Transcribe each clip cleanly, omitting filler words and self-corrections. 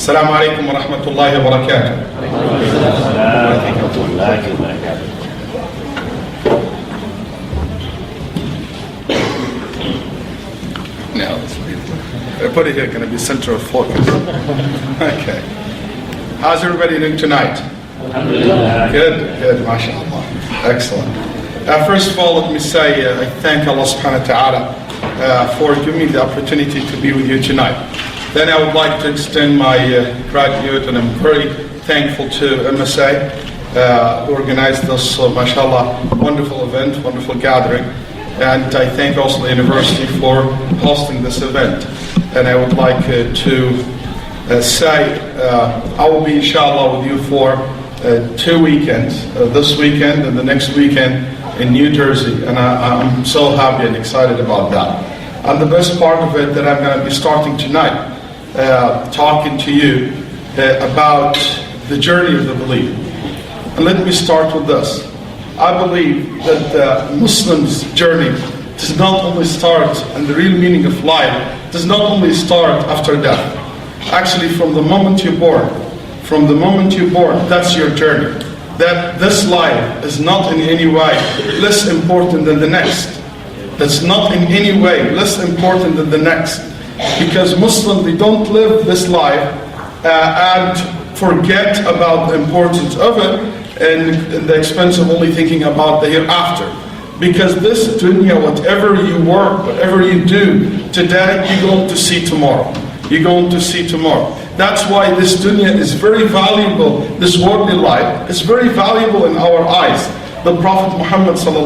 Assalamu alaikum wa rahmatullahi wa barakatuh. Now, I put it here, going to be center of focus. Okay. How's everybody doing tonight? Good, mashallah. Excellent. First of all, let me say I thank Allah subhanahu wa ta'ala for giving me the opportunity to be with you tonight. Then I would like to extend my gratitude, and I'm very thankful to MSA who organized this, mashallah, wonderful event, wonderful gathering. And I thank also the university for hosting this event. And I would like to say I will be, inshallah, with you for 2 weekends, this weekend and the next weekend in New Jersey. And I'm so happy and excited about that. And the best part of it that I'm going to be starting tonight, talking to you about the journey of the believer. And let me start with this. I believe that the Muslim's journey does not only start, and the real meaning of life does not only start after death. Actually, from the moment you're born, that's your journey. That this life is not in any way less important than the next. That's not in any way less important than the next. Because Muslims, they don't live this life and forget about the importance of it, and the expense of only thinking about the hereafter. Because this dunya, whatever you work, whatever you do today, you're going to see tomorrow. You're going to see tomorrow. That's why this dunya is very valuable, this worldly life is very valuable in our eyes. The Prophet Muhammad said,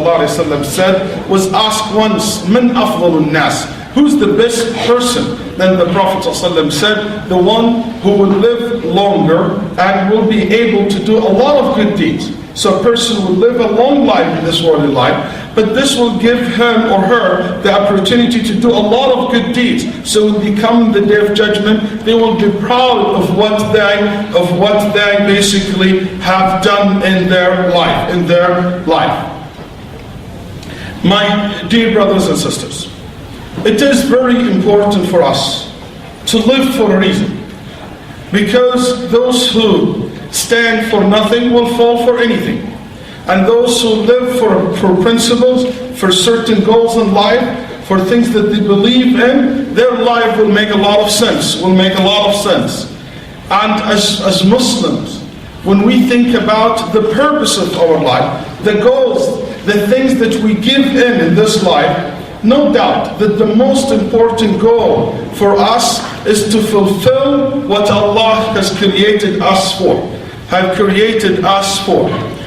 was asked once, Man afdalun nas? Who's the best person? Then the Prophet ﷺ said, the one who will live longer and will be able to do a lot of good deeds. So a person will live a long life in this worldly life, but this will give him or her the opportunity to do a lot of good deeds. So when they come the day of judgment, they will be proud of what they basically have done in their life. My dear brothers and sisters, it is very important for us to live for a reason. Because those who stand for nothing will fall for anything. And those who live for principles, for certain goals in life, for things that they believe in, their life will make a lot of sense, And as Muslims, when we think about the purpose of our life, the goals, the things that we give in this life, no doubt that the most important goal for us is to fulfill what Allah has created us for,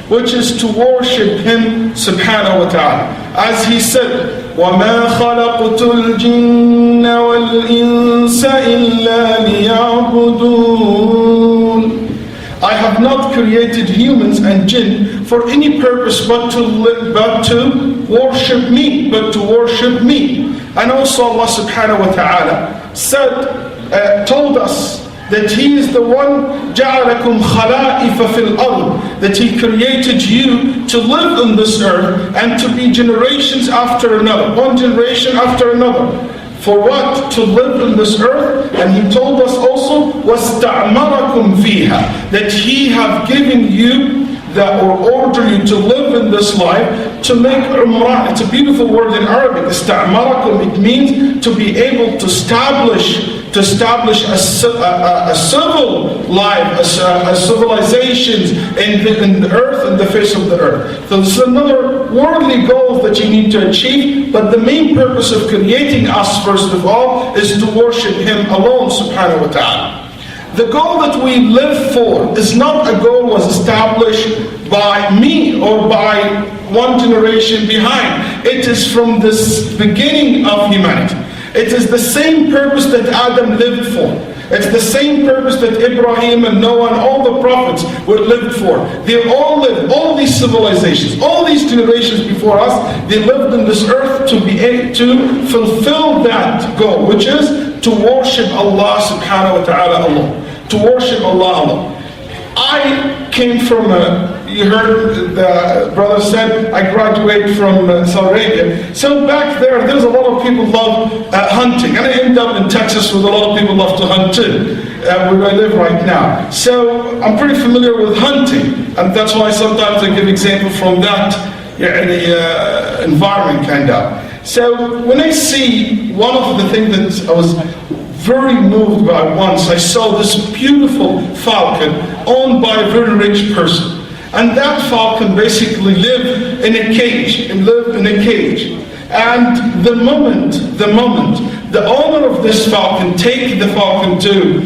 which is to worship Him subhanahu wa ta'ala. As He said, وَمَا خَلَقْتُ الْجِنَّ وَالْإِنسَ إِلَّا لِيَعْبُدُونَ. I have not created humans and jinn for any purpose but to worship me. And also Allah subhanahu wa ta'ala told us that He is the one جَعَلَكُمْ خَلَائِفَ فِي الْأَرْضِ, that He created you to live on this earth and to be generations after another, one generation after another. For what? To live on this earth. And He told us also, وَاسْتَعْمَرَكُمْ فِيهَا, that He have given you or order you to live in this life, to make umrah. It's a beautiful word in Arabic, ista'marakum. It means to be able to establish a civil life, a civilizations in the earth, in the face of the earth. So this is another worldly goal that you need to achieve, but the main purpose of creating us, first of all, is to worship Him alone, subhanahu wa ta'ala. The goal that we live for is not a goal was established by me or by one generation behind. It is from this beginning of humanity. It is the same purpose that Adam lived for. It's the same purpose that Ibrahim and Noah and all the prophets were lived for. They all lived, all these civilizations, all these generations before us, they lived on this earth to be able to fulfill that goal, which is to worship Allah subhanahu wa ta'ala alone. To worship Allah alone. I came from a you heard the brother said, I graduated from Saudi Arabia. So back there's a lot of people love hunting. And I end up in Texas with a lot of people love to hunt too, where I live right now. So I'm pretty familiar with hunting. And that's why sometimes I give example from that environment kind of. So when I see one of the things that I was very moved by once, I saw this beautiful falcon owned by a very rich person. And that falcon basically lived in a cage, and And the moment the owner of this falcon take the falcon to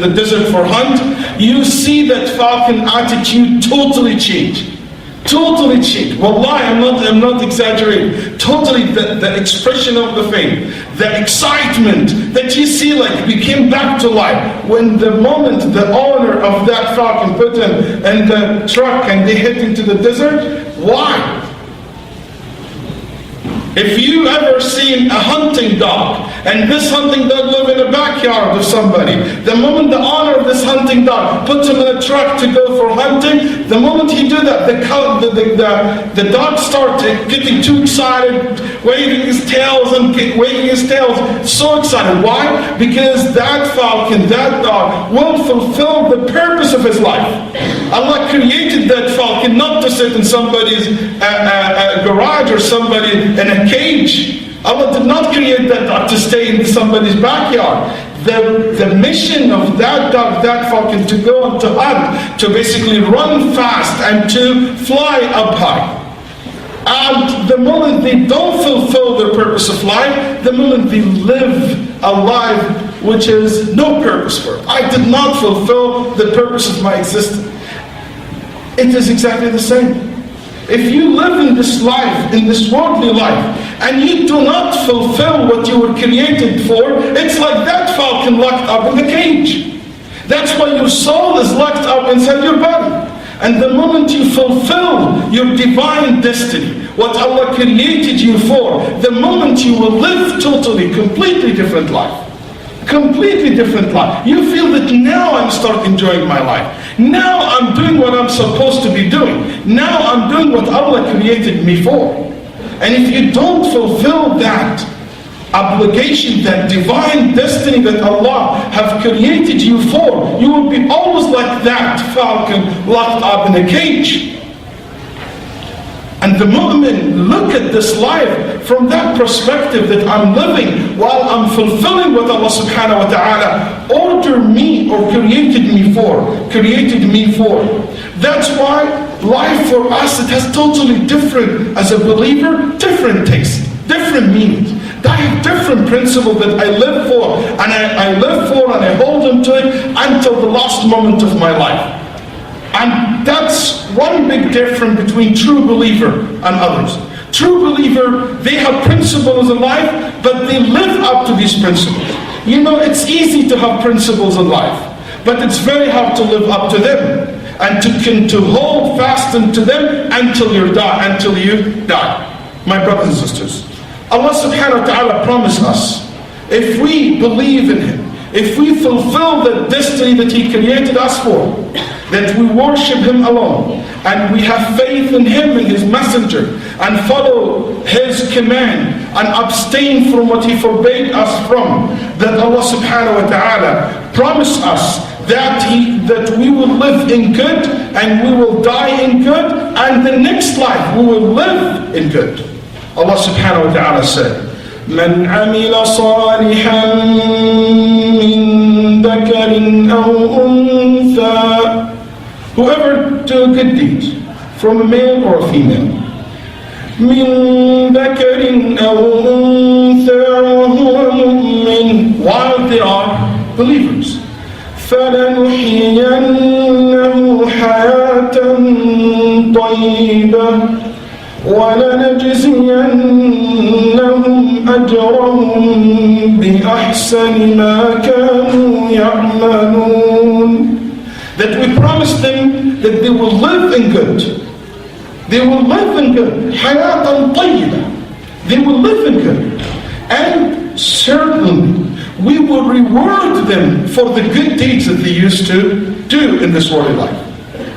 the desert for hunt, you see that falcon attitude totally change. Totally changed. Wallahi, I'm not exaggerating. Totally the expression of the faith, the excitement that you see like became back to life. When the moment the owner of that falcon put him in the truck and they head into the desert, why? If you ever seen a hunting dog, and this hunting dog live in the backyard of somebody, the moment the owner of this hunting dog puts him in a truck to go for hunting, the moment he do that, the dog starts getting too excited, waving his tails, so excited. Why? Because that falcon, that dog, will fulfill the purpose of his life. Allah created that falcon not to sit in somebody's garage or somebody in a cage. Allah did not create that dog to stay in somebody's backyard. The mission of that dog, that falcon, to go and to hunt, to basically run fast and to fly up high. And the moment they don't fulfill their purpose of life, the moment they live a life which is no purpose for it. I did not fulfill the purpose of my existence. It is exactly the same. If you live in this life, in this worldly life, and you do not fulfill what you were created for, it's like that falcon locked up in the cage. That's why your soul is locked up inside your body. And the moment you fulfill your divine destiny, what Allah created you for, the moment you will live totally, completely different life. Completely different life. You feel that now I'm starting enjoying my life. Now I'm doing what I'm supposed to be doing. Now I'm doing what Allah created me for. And if you don't fulfill that obligation, that divine destiny that Allah have created you for, you will be always like that falcon locked up in a cage. And the mu'min look at this life from that perspective, that I'm living while I'm fulfilling what Allah subhanahu wa ta'ala ordered me or created me for. That's why life for us, it has totally different, as a believer, different taste, different meanings. I have different principles that I live for, and I hold on to it until the last moment of my life. And that's one big difference between true believer and others. True believer, they have principles in life, but they live up to these principles. You know, it's easy to have principles in life, but it's very hard to live up to them and to hold fast into them until you die. My brothers and sisters, Allah subhanahu wa ta'ala promised us, if we believe in Him, if we fulfill the destiny that He created us for, that we worship Him alone, and we have faith in Him and His messenger, and follow His command, and abstain from what He forbade us from, that Allah subhanahu wa ta'ala promised us that we will live in good, and we will die in good, and the next life we will live in good. Allah subhanahu wa ta'ala said, من عمل صالحا من ذكر أو أنثى, whoever do a good deed from a male or a female, من ذكر أو أنثى وهو مؤمن, while they are believers, فلنحيينه حياة طيبة وَلَنَجْزِيَنَّهُمْ أَجْرَهُمْ بِأَحْسَنِ مَا كَانُوا يَعْمَلُونَ. That we promised them that they will live in good. They will live in good. حَيَاةً طَيِّبًا. They will live in good. And certainly we will reward them for the good deeds that they used to do in this worldly life.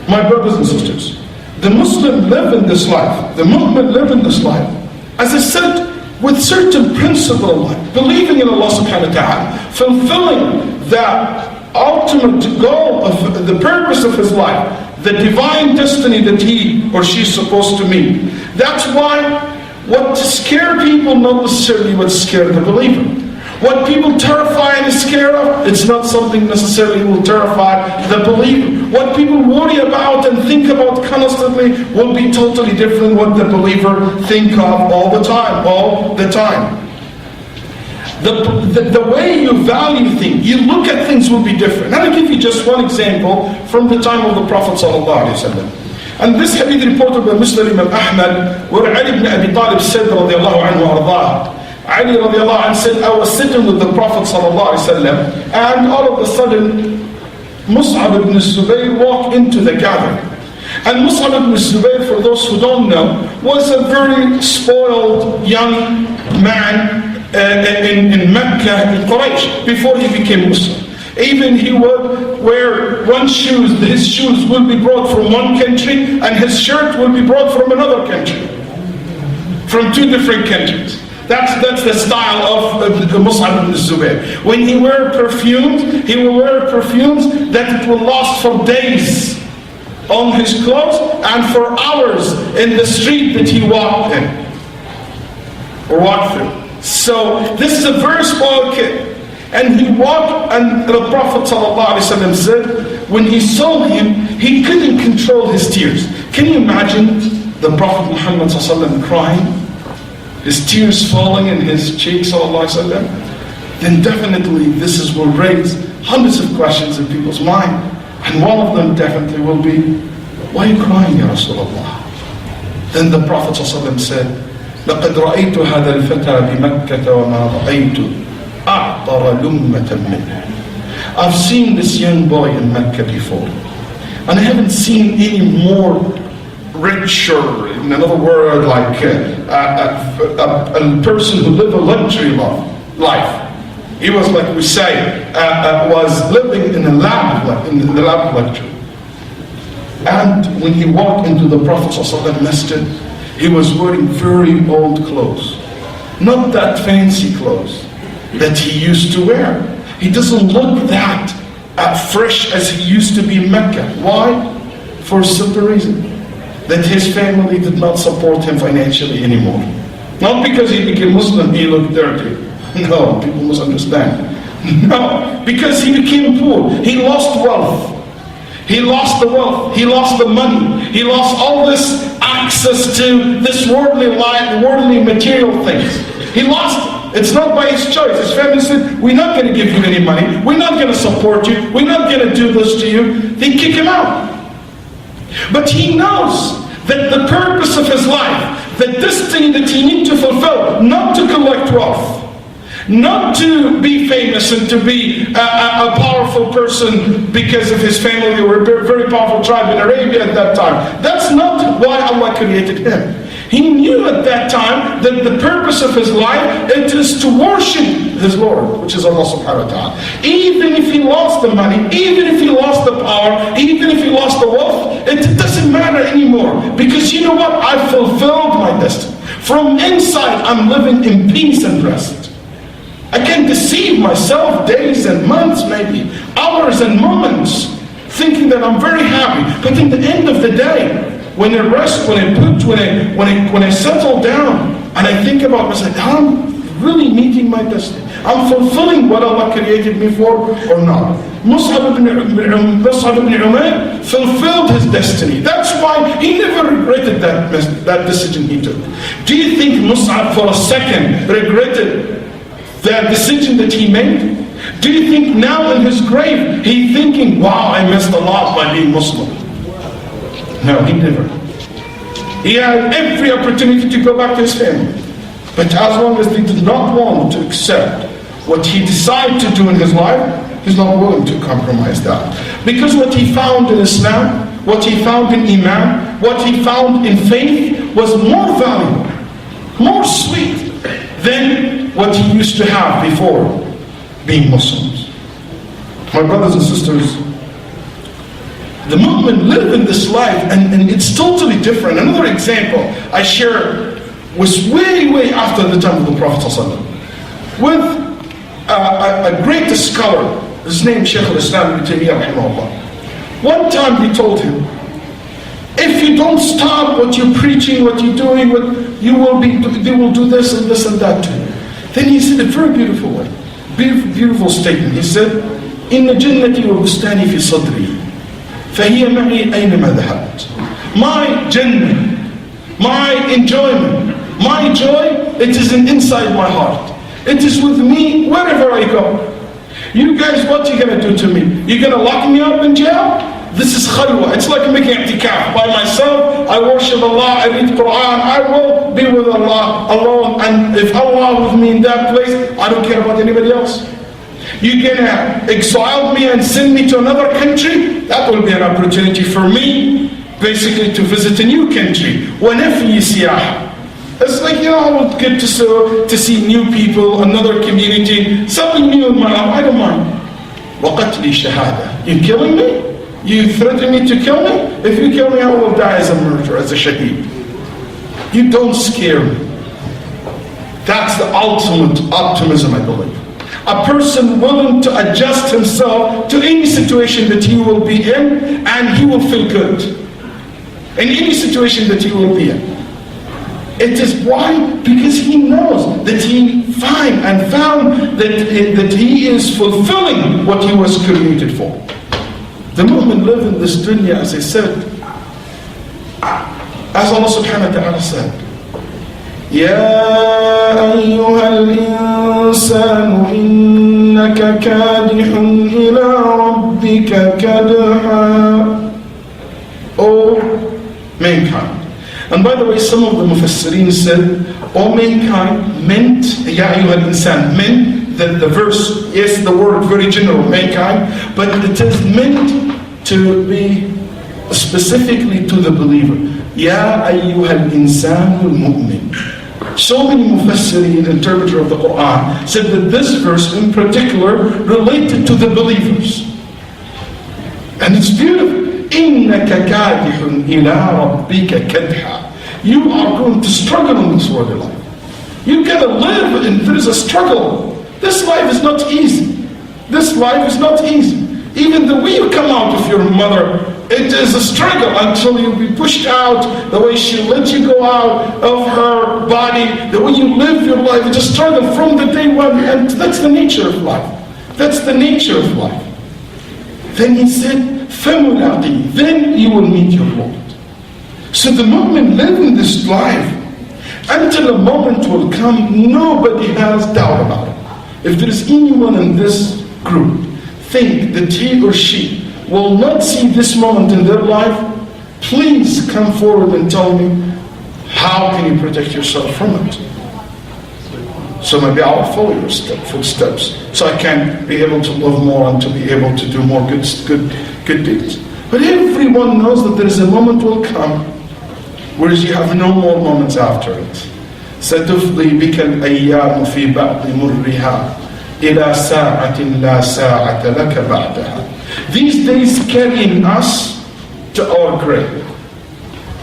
My brothers and sisters, the Muslim live in this life, the Mu'min live in this life, as I said, with certain principle of life, believing in Allah subhanahu wa ta'ala, fulfilling that ultimate goal of the purpose of his life, the divine destiny that he or she is supposed to meet. That's why what scare people not necessarily what scare the believer. What people terrify and is scared of, it's not something necessarily will terrify the believer. What people worry about and think about constantly will be totally different what the believer think of all the time. The way you value things, you look at things will be different. And I'll give you just one example from the time of the Prophet ﷺ. And this hadith reported by Muslim Imam Ahmad, where Ali ibn Abi Talib said, radiallahu anhu ardah, Ali radiallahu anhu said, I was sitting with the Prophet ﷺ, and all of a sudden, Mus'ab ibn Zubayr walked into the gathering. And Mus'ab ibn Zubayr, for those who don't know, was a very spoiled young man in Mecca, in Quraysh, before he became Muslim. Even he would wear one shoes, his shoes will be brought from one country, and his shirt will be brought from another country, from two different countries. That's the style of Mus'ab ibn Zubayr. When he wear perfumes, he will wear perfumes that it will last for days on his clothes and for hours in the street that he walked in or walked through. So this is a very spoiled kid. And he walked, and the Prophet ﷺ said, when he saw him, he couldn't control his tears. Can you imagine the Prophet Muhammad ﷺ crying? His tears falling in his cheeks, ﷺ? Then definitely this will raise hundreds of questions in people's mind. And one of them definitely will be, why are you crying, Ya Rasulullah? Then the Prophet ﷺ said, لَقَدْ رَأَيْتُ هَذَا الْفَتَى بِمَكَّةَ وَمَا رَأَيْتُ أَعْطَرَ لُمَّةً مِّنْهُ. I've seen this young boy in Mecca before, and I haven't seen any more richer, in another word, like a person who lived a luxury life. He was, like we say, was living in the lap of luxury. And when he walked into the Prophet ﷺ masjid, he was wearing very old clothes, not that fancy clothes that he used to wear. He doesn't look that fresh as he used to be in Mecca. Why? For a simple reason, that his family did not support him financially anymore. Not because he became Muslim, he looked dirty. No, people must understand. No, because he became poor. He lost wealth. He lost the wealth. He lost the money. He lost all this access to this worldly life, worldly material things. He lost it. It's not by his choice. His family said, we're not going to give you any money. We're not going to support you. We're not going to do this to you. They kick him out. But he knows that the purpose of his life, the destiny that he needs to fulfill, not to collect wealth, not to be famous and to be a powerful person because of his family. They were a very powerful tribe in Arabia at that time. That's not why Allah created him. He knew at that time that the purpose of his life, it is to worship his Lord, which is Allah subhanahu wa ta'ala. Even if he lost the money, even if he lost the power, even if he lost the wealth, it doesn't matter anymore. Because you know what? I fulfilled my destiny. From inside, I'm living in peace and rest. I can deceive myself days and months, maybe hours and moments, thinking that I'm very happy. But in the end of the day, when I rest, when I settle down, and I think about myself, I'm really meeting my destiny. I'm fulfilling what Allah created me for or not. Mus'ab ibn Umayr fulfilled his destiny. That's why he never regretted that decision he took. Do you think Mus'ab for a second regretted that decision that he made? Do you think now in his grave he's thinking, wow, I missed a lot by being Muslim? No, he never. He had every opportunity to go back to his family. But as long as they did not want to accept what he decided to do in his life, he's not willing to compromise that. Because what he found in Islam, what he found in Iman, what he found in faith was more valuable, more sweet than what he used to have before being Muslims. My brothers and sisters, The mu'min live in this life, and it's totally different. Another example I share was way after the time of the Prophet ﷺ, with a great scholar, his name Shaykh al-Islam ibn Taymiyyah rahimahullah. One time he told him, if you don't stop what you're preaching, what you're doing, they will do this and this and that to you. Then he said a very beautiful way, beautiful statement. He said, إن جنتي وبستاني في صدري فهي معي أينما ذهبت. My Jannah, my enjoyment, my joy, it is inside my heart. It is with me wherever I go. You guys, what are you going to do to me? You're going to lock me up in jail? This is khalwa. It's like making i'tikaf. By myself, I worship Allah, I read Quran, I will be with Allah alone. And if Allah with me in that place, I don't care about anybody else. You're going to exile me and send me to another country? That will be an opportunity for me, basically, to visit a new country. وَنَفْيِ سِيَاحَ. It's like, I would get to see new people, another community, something new in my life. I don't mind. وَقَتْلِ شَهَادَةً. You killing me? You threaten me to kill me? If you kill me, I will die as a murderer, as a shaheed. You don't scare me. That's the ultimate optimism, I believe. A person willing to adjust himself to any situation that he will be in, and he will feel good in any situation that he will be in. It is why? Because he knows that he found that he is fulfilling what he was created for. The mu'min live in this dunya, as I said, as Allah subhanahu wa ta'ala said, يَا أَيُّهَا الْإِنسَانُ إِنَّكَ كَادِحٌ إِلَىٰ رَبِّكَ كَدْحًا. O mankind. And by the way, some of the mufassirin said, O mankind meant, Ya ayyuhal insan, meant that the verse, yes, the word very general, mankind, but it is meant to be specifically to the believer. Ya ayyuhal insan al-mu'min. So many mufassirin, interpreter of the Quran, said that this verse in particular related to the believers. And it's beautiful. إِنَّكَ كَادِحٌ إِلَىٰ رَبِّكَ كَدْحًا. You are going to struggle in this world of life. You're going to live and there is a struggle. This life is not easy. This life is not easy. Even the way you come out of your mother, it is a struggle until you be pushed out, the way she let you go out of her body, the way you live your life, it's a struggle from the day one, and that's the nature of life. That's the nature of life. Then he said, فَمُلَاقِي. Then you will meet your Lord. So the mu'min live in this life until a moment will come, nobody has doubt about it. If there is anyone in this group think that he or she will not see this moment in their life, please come forward and tell me, how can you protect yourself from it? So maybe I'll follow your footsteps, so I can be able to love more and to be able to do more good deeds. But everyone knows that there is a moment will come where you have no more moments after it. سَتُفْضِي بِكَ الْأَيَّامُ فِي بَعْضِ مُرِّهَا إِلَى سَاعَةٍ لَا سَاعَةَ لَكَ بَعْدَهَا. These days carrying us to our grave.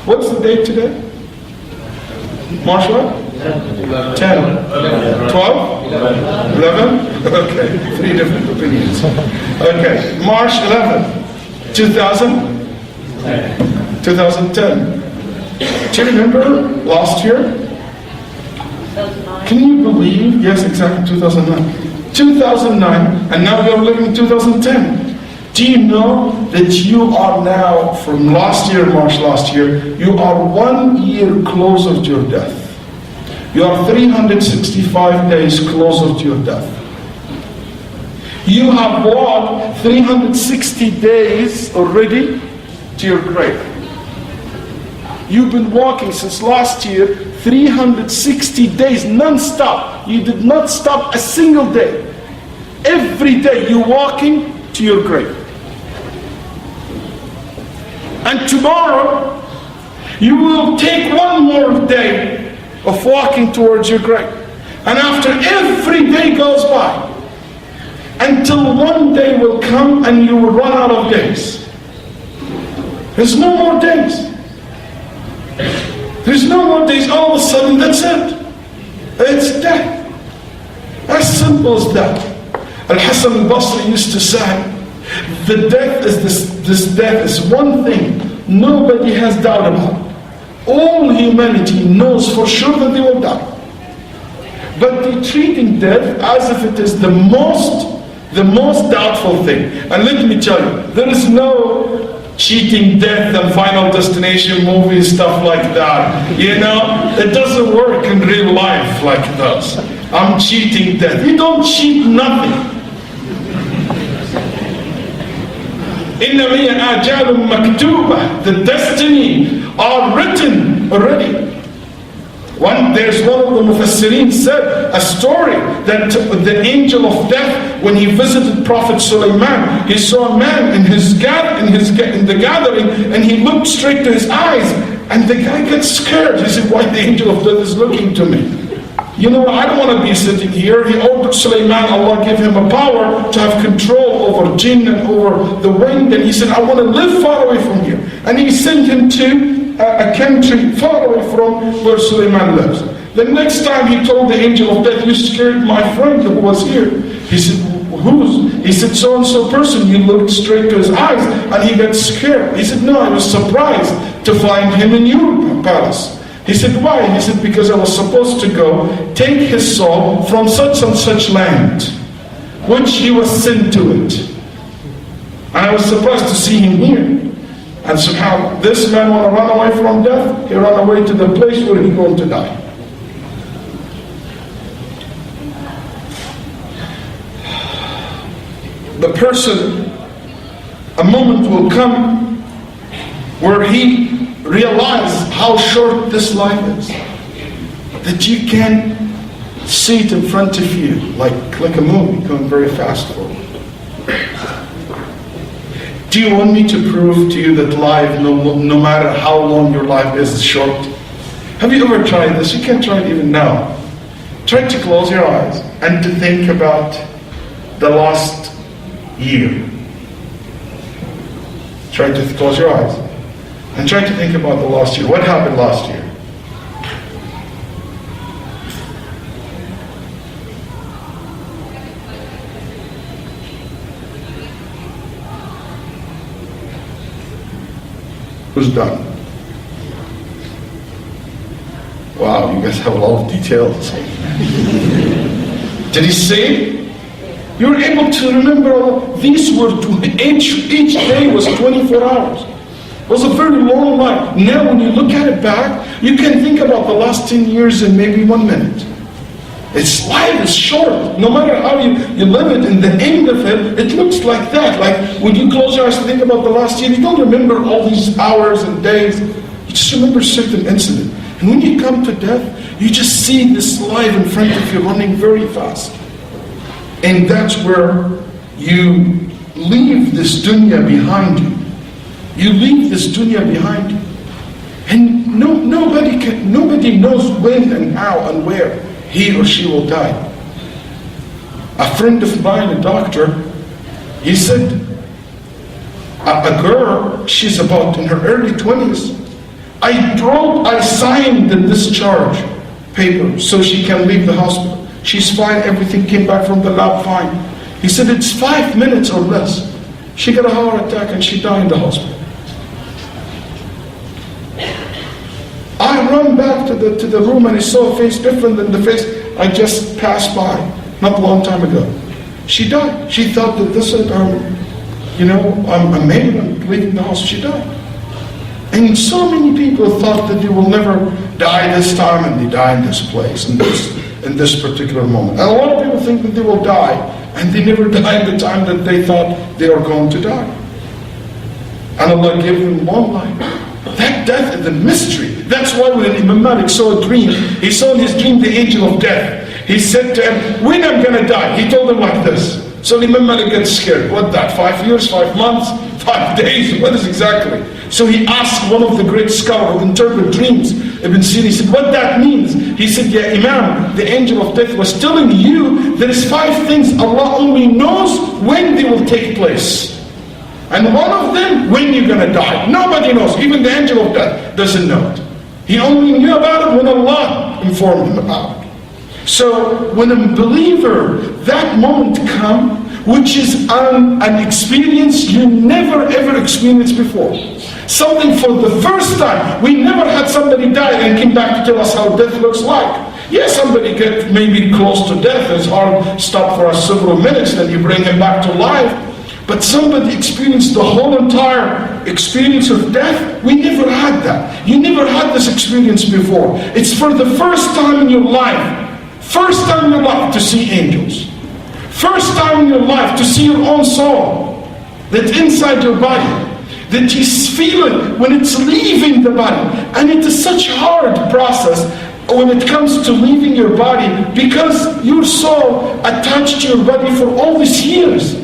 What's the date today? March what? 10, 12, 11? Okay, 3 different opinions. Okay, March 11, 2010. Do you remember last year? Can you believe? Yes, exactly, 2009. 2009, and now we are living in 2010. Do you know that you are now, from last year, March last year, you are 1 year closer to your death. You are 365 days closer to your death. You have walked 360 days already to your grave. You've been walking since last year 360 days non-stop. You did not stop a single day. Every day you're walking to your grave. And tomorrow you will take one more day of walking towards your grave. And after every day goes by, until one day will come and you will run out of days. There's no more days. There's no more days. All of a sudden, that's it. It's death. As simple as that. Al-Hasan al-Basri used to say, the death is this death is one thing nobody has doubt about. All humanity knows for sure that they will die. But they're treating death as if it is the most doubtful thing. And let me tell you, there is no cheating death and Final Destination movie, stuff like that. You know, it doesn't work in real life like it does. I'm cheating death. You don't cheat nothing. إِنَّمَا أَجَالٌ مَكْتُوبَةٌ. The destiny are written already. There's one of the Mufassirin said a story that the angel of death, when he visited Prophet Sulaiman, he saw a man in the gathering, and he looked straight to his eyes, and the guy gets scared. He said, why the angel of death is looking to me? You know, I don't want to be sitting here. He ordered Sulaiman, Allah gave him a power to have control over jinn and over the wind, and he said, I want to live far away from here. And he sent him to a country far away from where Sulaiman lives. The next time he told the angel of death, you scared my friend who was here. He said, who's? He said, so-and-so person. You looked straight to his eyes and he got scared. He said, no, I was surprised to find him in your palace. He said, why? He said, because I was supposed to go take his soul from such and such land, which he was sent to it. And I was surprised to see him here. And subhanAllah, this man want to run away from death, he ran away to the place where he's going to die. The person, a moment will come where he realizes how short this life is. That you can see it in front of you, like a movie going very fast forward. Do you want me to prove to you that life, no matter how long your life is short? Have you ever tried this? You can try it even now. Try to close your eyes and to think about the last year. Try to close your eyes and try to think about the last year. What happened last year? Who's done? Wow, you guys have a lot of details. Did he say? You were able to remember all these were each day was 24 hours. It was a very long life. Now when you look at it back, you can think about the last 10 years in maybe 1 minute. Its life is short. No matter how you live it, in the end of it, it looks like that. Like when you close your eyes and think about the last year, you don't remember all these hours and days. You just remember certain incident. And when you come to death, you just see this life in front of you running very fast. And that's where you leave this dunya behind you. You leave this dunya behind you. And nobody knows when and how and where he or she will die. A friend of mine, a doctor, he said, a girl, she's about in her early 20s. I signed the discharge paper so she can leave the hospital. She's fine, everything came back from the lab fine. He said, it's 5 minutes or less. She got a heart attack and she died in the hospital. I run back to the room and I saw a face different than the face I just passed by not a long time ago. She died. She thought that this is, I'm made, I'm leaving the house. She died. And so many people thought that they will never die this time, and they die in this place, in this particular moment. And a lot of people think that they will die, and they never die in the time that they thought they were going to die. And Allah gave them long life. That death is a mystery. That's why when Imam Malik saw a dream, he saw in his dream the angel of death. He said to him, when I'm going to die? He told him like this. So Imam Malik gets scared. What that? 5 years, 5 months, 5 days? What is exactly? So he asked one of the great scholars who interpret dreams, Ibn Sina, he said, what that means? He said, yeah, Imam, the angel of death was telling you there is 5 things Allah only knows when they will take place. And one of them, when you're going to die. Nobody knows. Even the angel of death doesn't know it. He only knew about it when Allah informed him about it. So when a believer, that moment comes, which is an experience you never ever experienced before. Something for the first time. We never had somebody die and came back to tell us how death looks like. Yes, somebody get maybe close to death, his heart stopped for several minutes, then you bring him back to life. But somebody experienced the whole entire experience of death. We never had that. You never had this experience before. It's for the first time in your life. First time in your life to see angels. First time in your life to see your own soul that's inside your body, that you feel it when it's leaving the body. And it is such a hard process when it comes to leaving your body, because you're so attached to your body for all these years.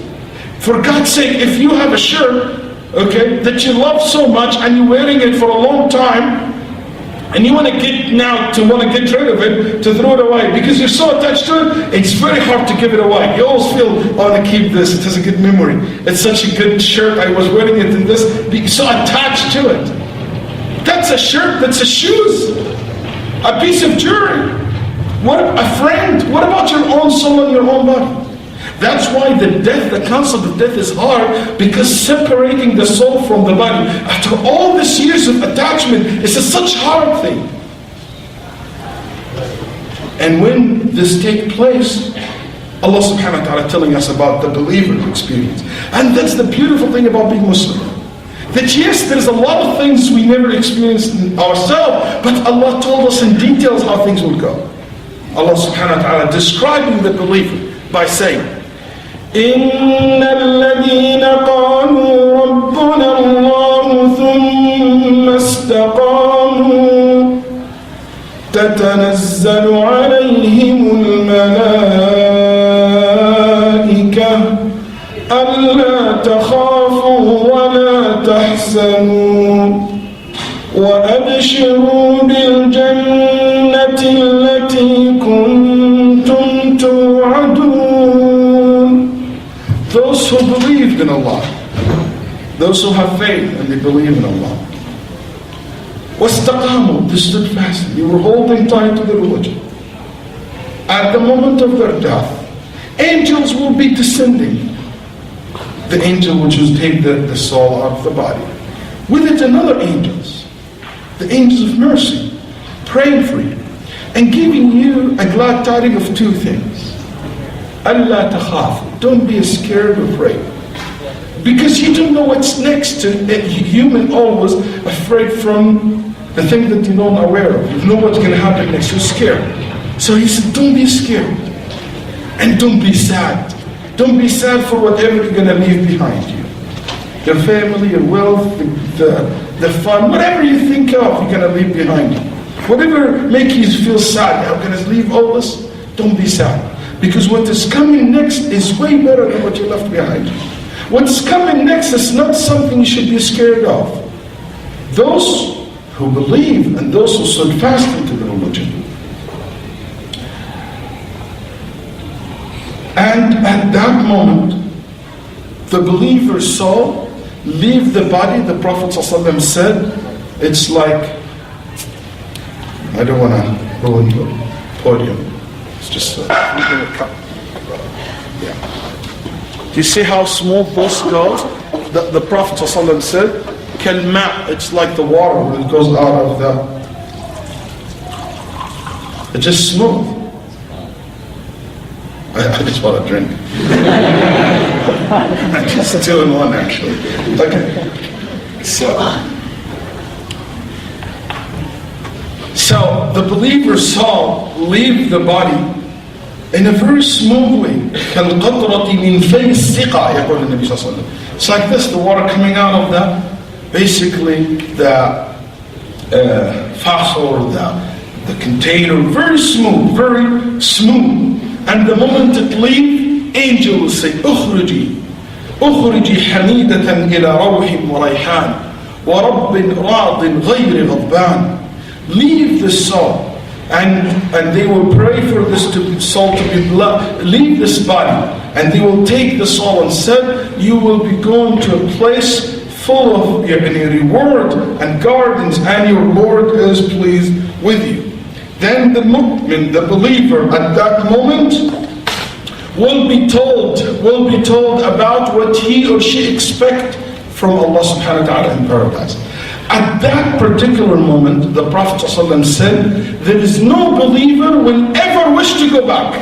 For God's sake, if you have a shirt, okay, that you love so much and you're wearing it for a long time, and you want to get rid of it, to throw it away, because you're so attached to it, it's very hard to give it away. You always feel, I want to keep this, it has a good memory. It's such a good shirt, I was wearing it in this, you're so attached to it. That's a shirt, that's a shoes, a piece of jewelry. What a friend, what about your own soul and your own body? That's why the concept of death is hard, because separating the soul from the body, after all these years of attachment, is such a hard thing. And when this takes place, Allah subhanahu wa ta'ala telling us about the believer experience. And that's the beautiful thing about being Muslim. That yes, there's a lot of things we never experienced ourselves, but Allah told us in details how things will go. Allah subhanahu wa ta'ala describing the believer by saying, إن الذين قالوا ربنا الله ثم استقاموا تتنزل عليهم الملائكة ألا تخافوا ولا تحزنوا وأبشروا بالجنة التي كنتم توعدون. Those who believed in Allah, those who have faith and they believe in Allah, وَاسْتَقَامُوا, they stood fast, they were holding tight to the religion. At the moment of their death, angels will be descending. The angel will just take the soul out of the body. With it another angels, the angels of mercy, praying for you and giving you a glad tidings of two things. Allah takhafu, don't be scared or afraid. Because you don't know what's next. Human always afraid from the thing that you're not aware of. You know what's going to happen next, you're scared. So he said, don't be scared. And don't be sad. Don't be sad for whatever you're going to leave behind you. Your family, your wealth, the fun, whatever you think of, you're going to leave behind you. Whatever makes you feel sad, I'm going to leave all this, don't be sad. Because what is coming next is way better than what you left behind. What's coming next is not something you should be scared of. Those who believe and those who stood fast into the religion. And at that moment, the believer's soul leave the body. The Prophet ﷺ said, it's like, I don't want to ruin the podium. It's just a cup. Yeah. Do you see how smooth this goes? The Prophet ﷺ said, Kalma, it's like the water when it goes out of the... It's just smooth. I just want to drink. I just 2 in 1 actually. Okay. So the believer's soul leave the body in a very smooth way. It's like this, the water coming out of basically the vessel or the container, very smooth, very smooth. And the moment it leaves, angel will say, أخرجي حميدة إلى روح وريحان ورب راض غير غضبان. Leave the soul and they will pray for this soul to leave this body, and they will take the soul and said, you will be going to a place full of reward and gardens, and your Lord is pleased with you. Then the mu'min, the believer, at that moment will be told about what he or she expect from Allah subhanahu wa ta'ala in paradise. At that particular moment, the Prophet ﷺ said, there is no believer will ever wish to go back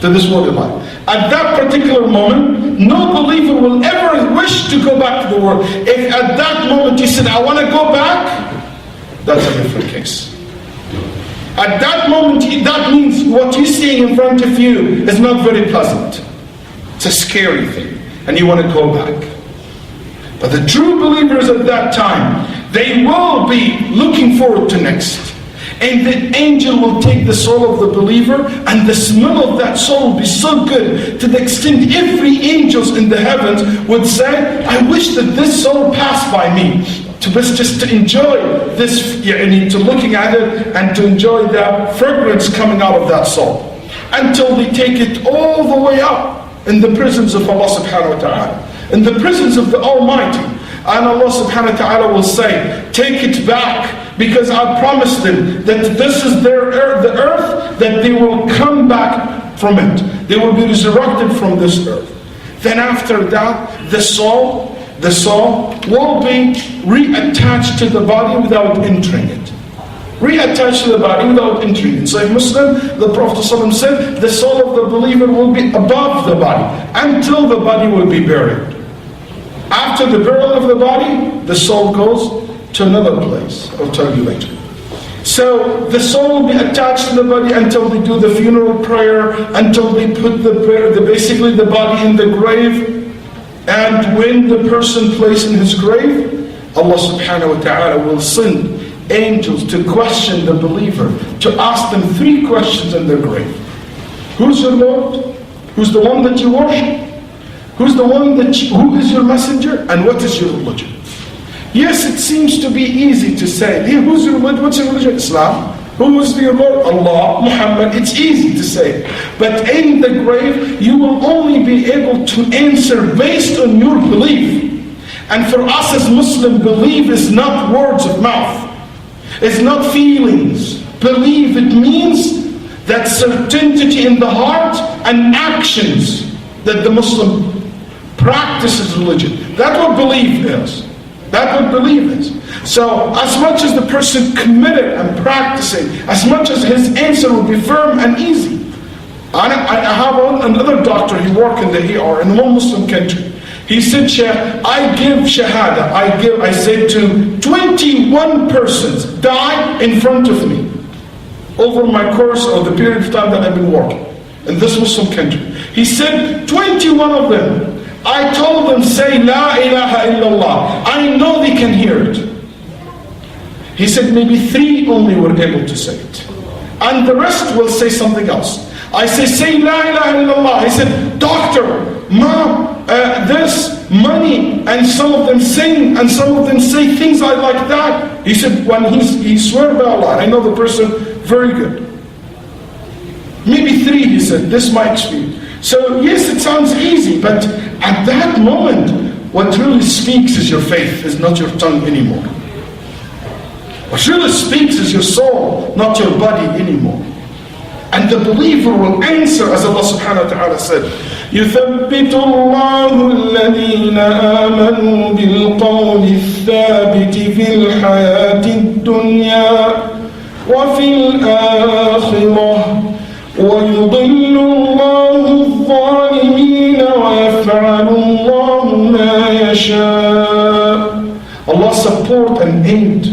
to this world of life. At that particular moment, no believer will ever wish to go back to the world. If at that moment he said, I want to go back, that's a different case. At that moment, that means what you're seeing in front of you is not very pleasant. It's a scary thing, and you want to go back. But the true believers at that time, they will be looking forward to next. And the angel will take the soul of the believer, and the smell of that soul will be so good to the extent every angel in the heavens would say, I wish that this soul passed by me. Just to enjoy this, to looking at it and to enjoy the fragrance coming out of that soul. Until they take it all the way up in the presence of Allah subhanahu wa ta'ala. In the presence of the Almighty. And Allah subhanahu wa ta'ala will say, take it back, because I promised them that this is the earth, that they will come back from it. They will be resurrected from this earth. Then after that, the soul will be reattached to the body without entering it. Reattached to the body without entering it. So in Muslim, the Prophet ﷺ said, the soul of the believer will be above the body until the body will be buried. After the burial of the body, the soul goes to another place. I'll tell you later. So the soul will be attached to the body until they do the funeral prayer, until they put basically the body in the grave. And when the person placed in his grave, Allah subhanahu wa ta'ala will send angels to question the believer, to ask them 3 questions in their grave. Who's your Lord? Who's the one that you worship? Who is your messenger? And what is your religion? Yes, it seems to be easy to say, hey, who's your religion? What's your religion? Islam. Who is your Lord? Allah, Muhammad. It's easy to say. But in the grave, you will only be able to answer based on your belief. And for us as Muslim, belief is not words of mouth. It's not feelings. Belief, it means that certainty in the heart and actions that the Muslim practices religion. That's what belief is. That's what belief is. So as much as the person committed and practicing, as much as his answer will be firm and easy. I have another doctor, he worked in the ER in one Muslim country. He said, I give shahada, I said to 21 persons die in front of me over my course or the period of time that I've been working in this Muslim country. He said 21 of them, I told them, say La ilaha illallah. I know they can hear it. He said maybe 3 only were able to say it. And the rest will say something else. I say La ilaha illallah. He said, doctor, mom, this, money, and some of them sing, and some of them say things like that. He said, when he swear by Allah, I know the person very good. Maybe 3, he said, this is my experience. So yes, it sounds easy, but at that moment, what really speaks is your faith, is not your tongue anymore. What really speaks is your soul, not your body anymore. And the believer will answer, as Allah subhanahu wa ta'ala said, يُثَبِّتُ اللَّهُ الَّذِينَ آمَنُوا بِالْقَوْلِ الثَّابِتِ فِي الْحَيَاةِ الدُّنْيَا وَفِي الْآخِرَةِ وَيُضِلُّ اللَّهُ الظَّالِمِينَ وَيَفْعَلُ اللَّهُ مَا يَشَاءُ. Allah support and aid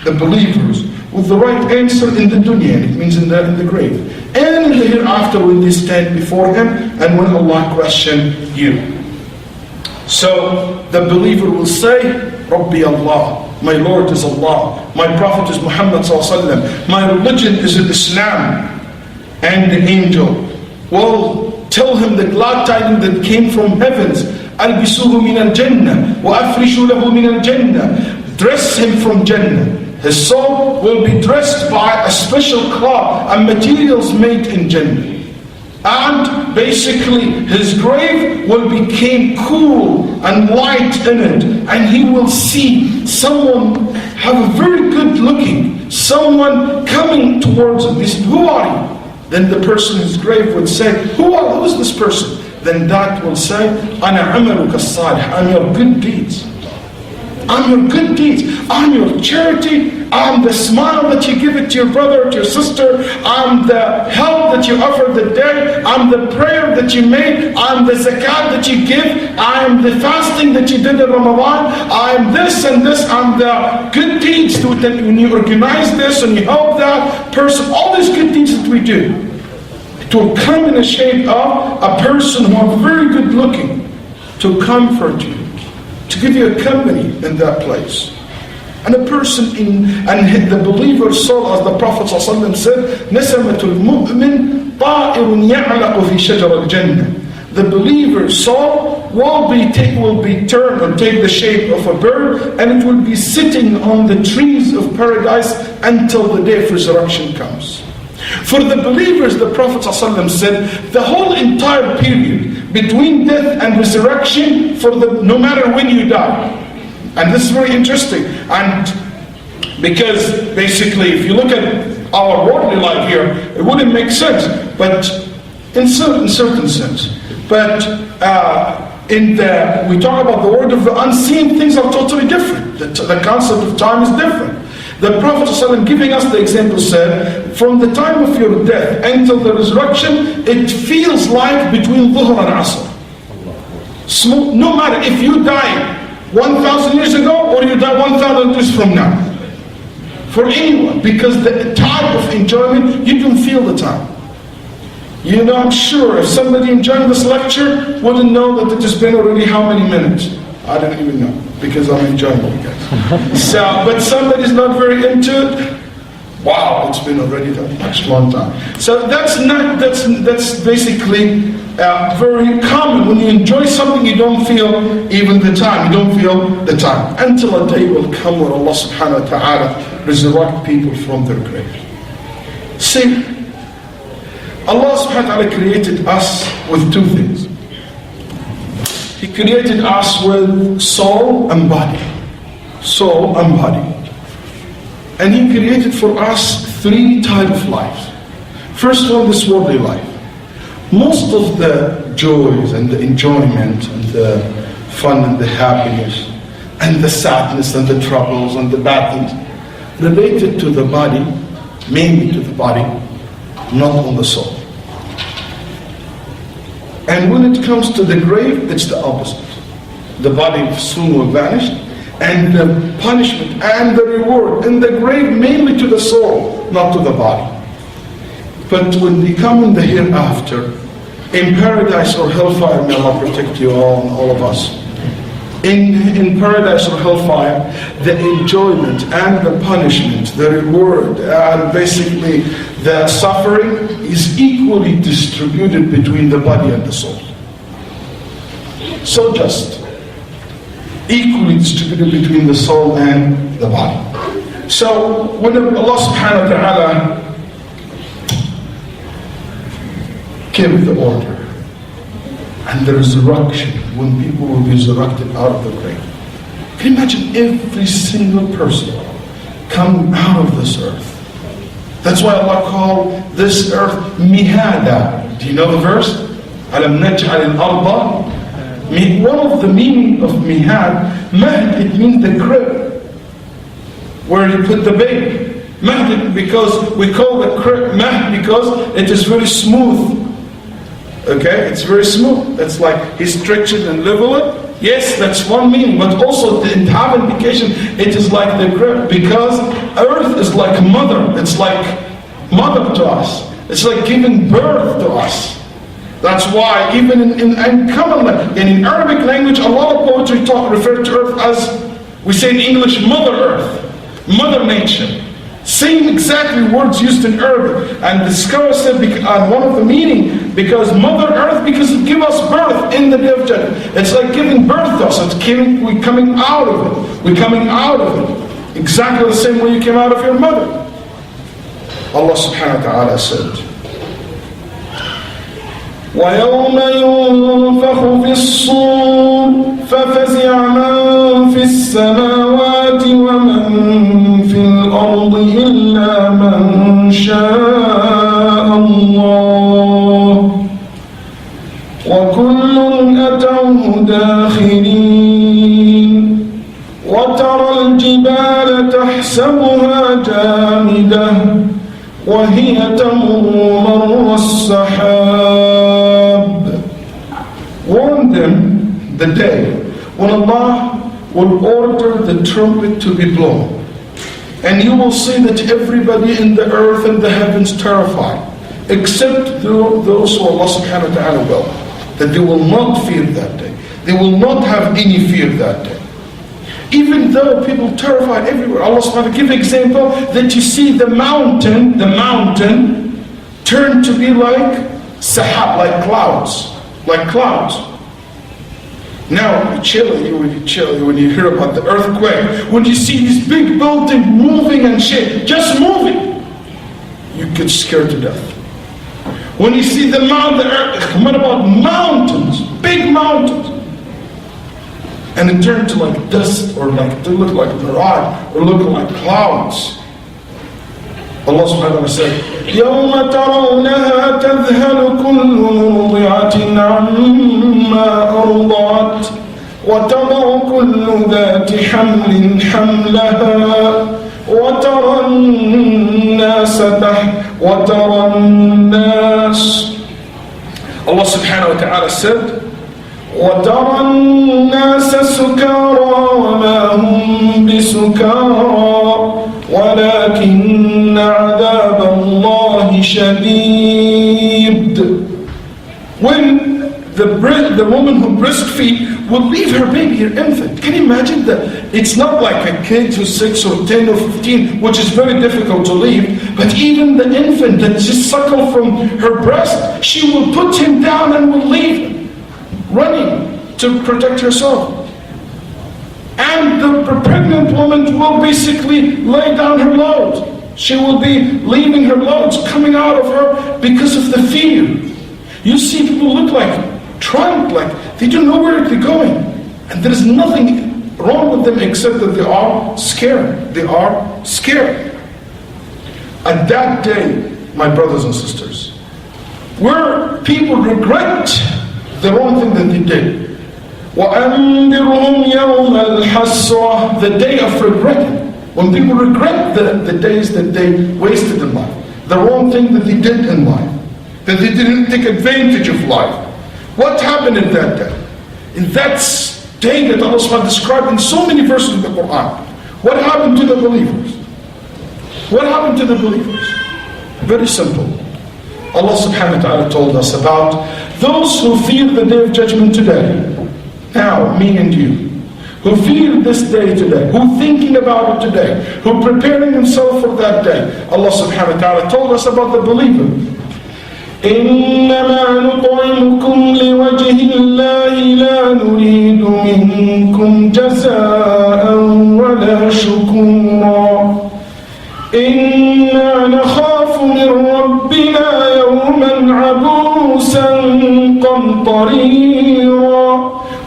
the believers with the right answer in the dunya, it means in the grave, and in the hereafter when they stand before Him and when Allah question you. So the believer will say, Rabbi Allah, my Lord is Allah, my Prophet is Muhammad sallallahu alaihi wasallam, my religion is Islam. And the angel will tell him the glad tidings that came from heavens. أَلْبِسُوهُ مِنَ الْجَنَّةِ وَأَفْرِشُوا لَهُ مِنَ الْجَنَّةِ. dress him from Jannah. His soul will be dressed by a special cloth and materials made in Jannah. And basically his grave will become cool and light in it, and he will see someone have a very good looking, someone coming towards him. He said, who are you? Then the person in his grave would say, who is this person? Then that will say, Ana amaluka as-salih, I'm your good deeds. I'm your good deeds. I'm your charity. I'm the smile that you give it to your brother, to your sister. I'm the help that you offer the dead. I'm the prayer that you made. I'm the zakat that you give. I'm the fasting that you did in Ramadan. I'm this and this. I'm the good deeds to it. And when you organize this and you help that person, all these good deeds that we do, it will come in the shape of a person who is very good looking to comfort you, to give you a company in that place. And a person and the believer's soul, as the Prophet ﷺ said, نَسَمَةُ الْمُؤْمِنِ طَائِرٌ يَعْلَقُ فِي شَجَرَ الْجَنَّةِ. The believer's soul will be turned or take the shape of a bird, and it will be sitting on the trees of paradise until the day of resurrection comes. For the believers, the Prophet ﷺ said, the whole entire period between death and resurrection, no matter when you die. And this is very interesting. And because basically, if you look at our worldly life here, it wouldn't make sense. But in certain sense. But we talk about the world of the unseen, things are totally different. The concept of time is different. The Prophet ﷺ, giving us the example, said, from the time of your death until the resurrection, it feels like between Dhuhr and Asr. No matter if you die 1,000 years ago or you die 1,000 years from now. For anyone, because the type of enjoyment, you don't feel the time. You know, I'm sure if somebody enjoying this lecture wouldn't know that it has been already how many minutes? I don't even know, because I'm enjoying it, guys. But somebody's not very into it. Wow, it's been already that much long time. So that's basically very common. When you enjoy something, you don't feel even the time. You don't feel the time. Until a day will come where Allah subhanahu wa ta'ala resurrect people from their grave. See, Allah subhanahu wa ta'ala created us with two things. He created us with soul and body. Soul and body. And He created for us three types of lives. First one, this worldly life. Most of the joys and the enjoyment and the fun and the happiness and the sadness and the troubles and the bad things related to the body, mainly to the body, not on the soul. And when it comes to the grave, it's the opposite. The body soon will vanish, and the punishment and the reward in the grave mainly to the soul, not to the body. But when they come in the hereafter, in paradise or hellfire, may Allah protect you all and all of us. In paradise or hellfire, the enjoyment and the punishment, the reward, and basically the suffering is equally distributed between the body and the soul. So just equally distributed between the soul and the body. So when Allah subhanahu wa ta'ala gave the order and the resurrection, when people will be resurrected out of the grave, can you imagine every single person come out of this earth? That's why Allah called this earth mihada. Do you know the verse? Alam naj'al al-arda. One of the meaning of mihad, mahd, it means the crib, where you put the baby. Mahd, because we call the crib mahd because it is very smooth. Okay, it's very smooth. It's like he stretch it and level it. Yes, that's one meaning, but also the entire indication, it is like the crib, because earth is like a mother. It's like mother to us. It's like giving birth to us. That's why even in common language, in Arabic language, a lot of poetry refer to earth as, we say in English, Mother Earth, Mother Nature. Same exactly words used in Arabic. And the scholar said, one of the meaning, Because Mother Earth, because it gives us birth in the day of judgment. It's like giving birth to us. We're coming out of it. We're coming out of it. Exactly the same way you came out of your mother. Allah subhanahu wa ta'ala said, وَيَوْمَ يُنفَخُ فِي الصُّورِ فَفَزِعَ مَنْ فِي السَّمَاوَاتِ وَمَنْ فِي الْأَرْضِ إِلَّا مَنْ شَاءَ اللَّهُ وَكُلٌّ أَتَوْهُ دَاخِرِينَ وَتَرَى الْجِبَالَ تَحْسَبُهَا جَامِدَةً وَهِيَ تَمُرُّ مَرَّ السَّحَابِ. Warn them the day when Allah will order the trumpet to be blown. And you will see that everybody in the earth and the heavens terrified, except those who Allah subhanahu wa ta'ala will. That they will not fear that day. They will not have any fear that day. Even though people terrified everywhere, Allah subhanahu wa ta'ala give example that you see the mountain turn to be like sahab, like clouds. Now, when you hear about the earthquake, when you see this big building moving and shit, just moving, you get scared to death. When you see the earth, what about mountains, big mountains, and it turned to like dust, or like to look like mirage, or look like clouds. Allah subhanahu wa ta'ala said, يَوْمَ تَرَوْنَهَا تَذْهَلُ كُلُّ مُرْضِعَةٍ عَمَّا أَرْضَعَتْ وَتَضَعُ كُلُّ ذَاتِ حَمْلٍ حَمْلَهَا وَتَرَى النَّاسَ. Allah subhanahu wa ta'ala said, وَتَرَى النَّاسَ سُكَارَى وَمَا هُمْ بِسُكَارَى وَلَكِنَّ عَذَابَ اللَّهِ شَدِيدٌ. When the woman who breastfeeds will leave her baby, her infant. Can you imagine that? It's not like a kid who's 6 or 10 or 15, which is very difficult to leave, but even the infant that just suckles from her breast, she will put him down and will leave him, running to protect herself. And the pregnant woman will basically lay down her load. She will be leaving her loads coming out of her because of the fear. You see people look like trunk, like they don't know where they're going. And there is nothing wrong with them except that they are scared. They are scared. And that day, my brothers and sisters, where people regret the wrong thing that they did. وَأَنذِرْهُمْ يَوْمَ الْحَسْرَةِ, the day of regretting. When people regret the days that they wasted in life, the wrong thing that they did in life, that they didn't take advantage of life. What happened in that day? In that day that Allah subhanahu wa ta'ala described in so many verses in the Quran. What happened to the believers? What happened to the believers? Very simple. Allah subhanahu wa ta'ala told us about those who fear the day of judgment today. Now, me and you, who fear this day today, who thinking about it today, who preparing himself for that day. Allah subhanahu wa ta'ala told us about the believer. إِنَّمَا نُطْعِمُكُمْ لِوَجْهِ اللَّهِ لَا نُرِيدُ مِنْكُمْ جَزَاءً وَلَا شُكُورًا إِنَّا نَخَافُ مِنْ رَبِّنَا يَوْمًا عَبُوسًا قَمْطَرِيرًا.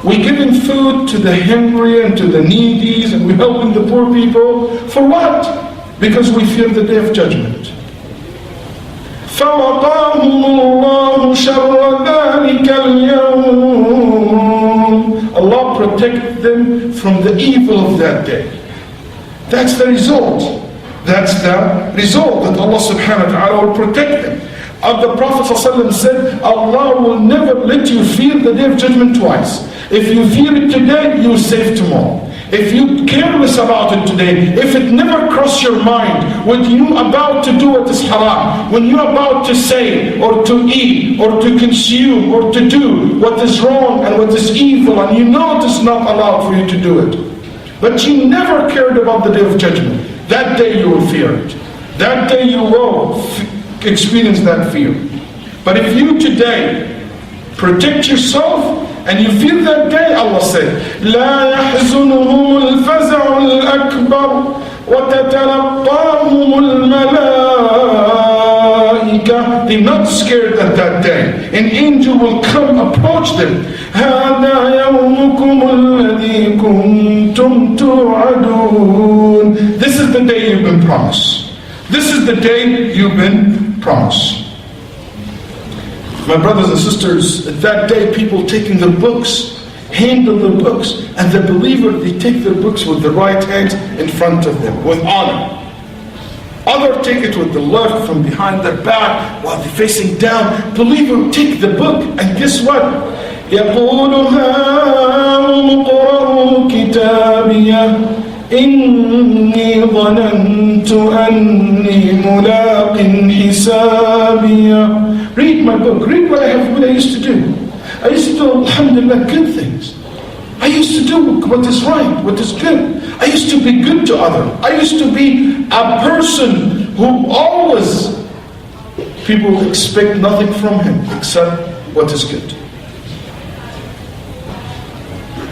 We're giving food to the hungry and to the needy, and we're helping the poor people. For what? Because we fear the day of judgment. فَوَقَاهُمُ اللَّهُ شَرَّ ذَلِكَ الْيَوْمِ. Allah protect them from the evil of that day. That's the result. That's the result, that Allah subhanahu wa ta'ala will protect them. The Prophet ﷺ said, Allah will never let you fear the day of judgment twice. If you fear it today, you're safe tomorrow. If you're careless about it today, if it never crossed your mind, when you're about to do what is haram, when you're about to say, or to eat, or to consume, or to do what is wrong and what is evil, and you know it is not allowed for you to do it, but you never cared about the day of judgment, that day you will fear it. That day you will experience that fear. But if you today protect yourself and you feel that day, Allah said, لا يحزنهم الفزع الأكبر وتتلقاهم الملائكة. They're not scared at that day. An angel will come approach them. هذا يومكم الذي كنتم توعدون. This is the day you've been promised. This is the day you've been promised. My brothers and sisters, at that day people taking their books, handle their books, and the believer, they take their books with the right hand in front of them, with honor. Others take it with the left from behind their back while they're facing down. Believer, take the book, and guess what? يقول هاؤم اقرءوا كتابيه إني ظننت أني ملاق حسابيه. Read my book, read what I used to do. I used to do, alhamdulillah, good things. I used to do what is right, what is good. I used to be good to others. I used to be a person who always, people expect nothing from him except what is good.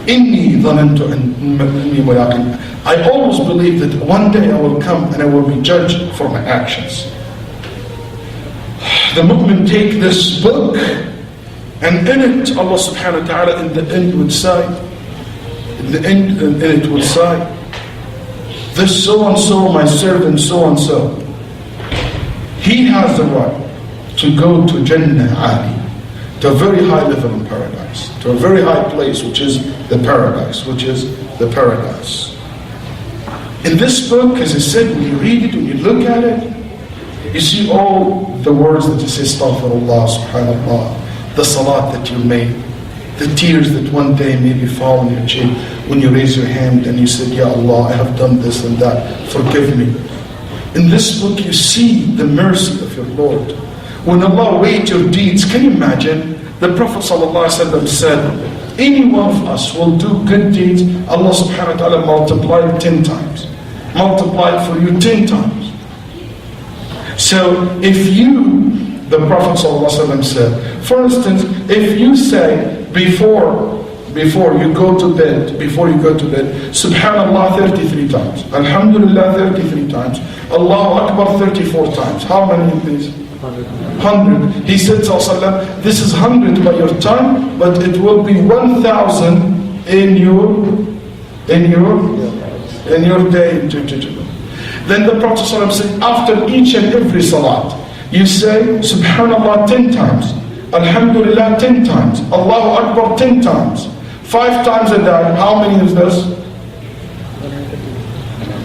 إني ظننت أني ملاق. I always believe that one day I will come and I will be judged for my actions. The mu'min take this book, and in it Allah subhanahu wa ta'ala in the end would say, this so and so, my servant so and so, he has the right to go to Jannah Ali, to a very high level in paradise, to a very high place, which is the paradise, In this book, as I said, when you read it, when you look at it, you see all the words that you say, astaghfirullah, subhanallah, the salat that you made, the tears that one day maybe fall on your cheek when you raise your hand and you said, Ya Allah, I have done this and that, forgive me. In this book you see the mercy of your Lord. When Allah weighed your deeds, can you imagine? The Prophet ﷺ said, any one of us will do good deeds, Allah subhanahu wa ta'ala multiply it 10 times. Multiply it for you 10 times. So if you, the Prophet ﷺ said, for instance, if you say before you go to bed, Subhanallah 33 times, Alhamdulillah 33 times, Allahu Akbar 34 times. How many of these? 100. He said, ﷺ, this is 100 by your tongue, but it will be 1,000 in your day. Then the Prophet ﷺ said, after each and every salat, you say Subhanallah 10 times, Alhamdulillah 10 times, Allahu Akbar 10 times, 5 times a day. How many is this?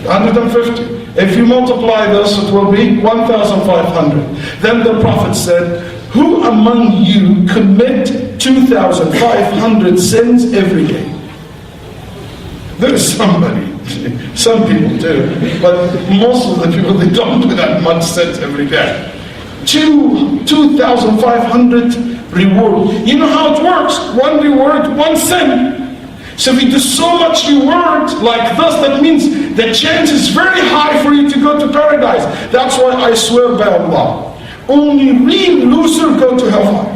150. If you multiply this, it will be 1,500. Then the Prophet said, who among you commit 2,500 sins every day? There is somebody. Some people do, but most of the people, they don't do that much sins every day. 2,500 reward. You know how it works? One reward, one sin. So if you do so much reward like this, that means the chance is very high for you to go to paradise. That's why I swear by Allah, only real loser go to hellfire.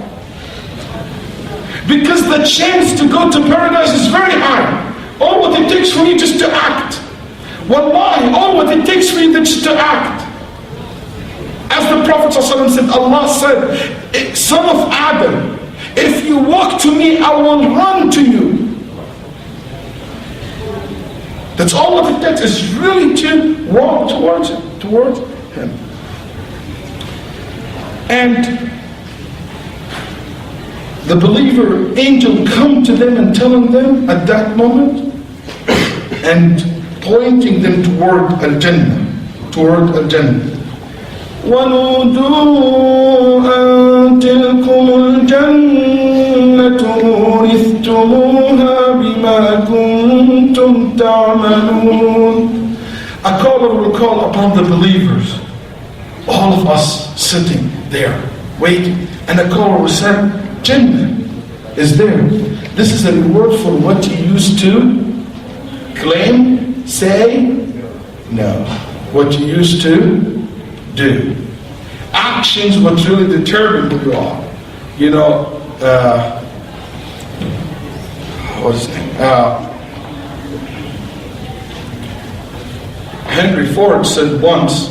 Because the chance to go to paradise is very high. All what it takes for you just to act. Wallahi, all what it takes for you just to act. As the Prophet ﷺ said, Allah said, son of Adam, if you walk to me, I will run to you. That's all what it takes, is really to walk towards him. And the believer angel come to them and telling them at that moment and pointing them toward Al-Jannah, وَنُودُوا أَن تِلْكُمُ الْجَنَّةُ أُورِثْتُمُوهَا بِمَا كُنْتُمْ تَعْمَلُونَ. A caller will call upon the believers, all of us sitting there, waiting, and a caller will say, Jannah is there. This is a reward for what you used to claim, say, no. What you used to do. Act actions what really determine who you are. You know, what is his name? Henry Ford said once,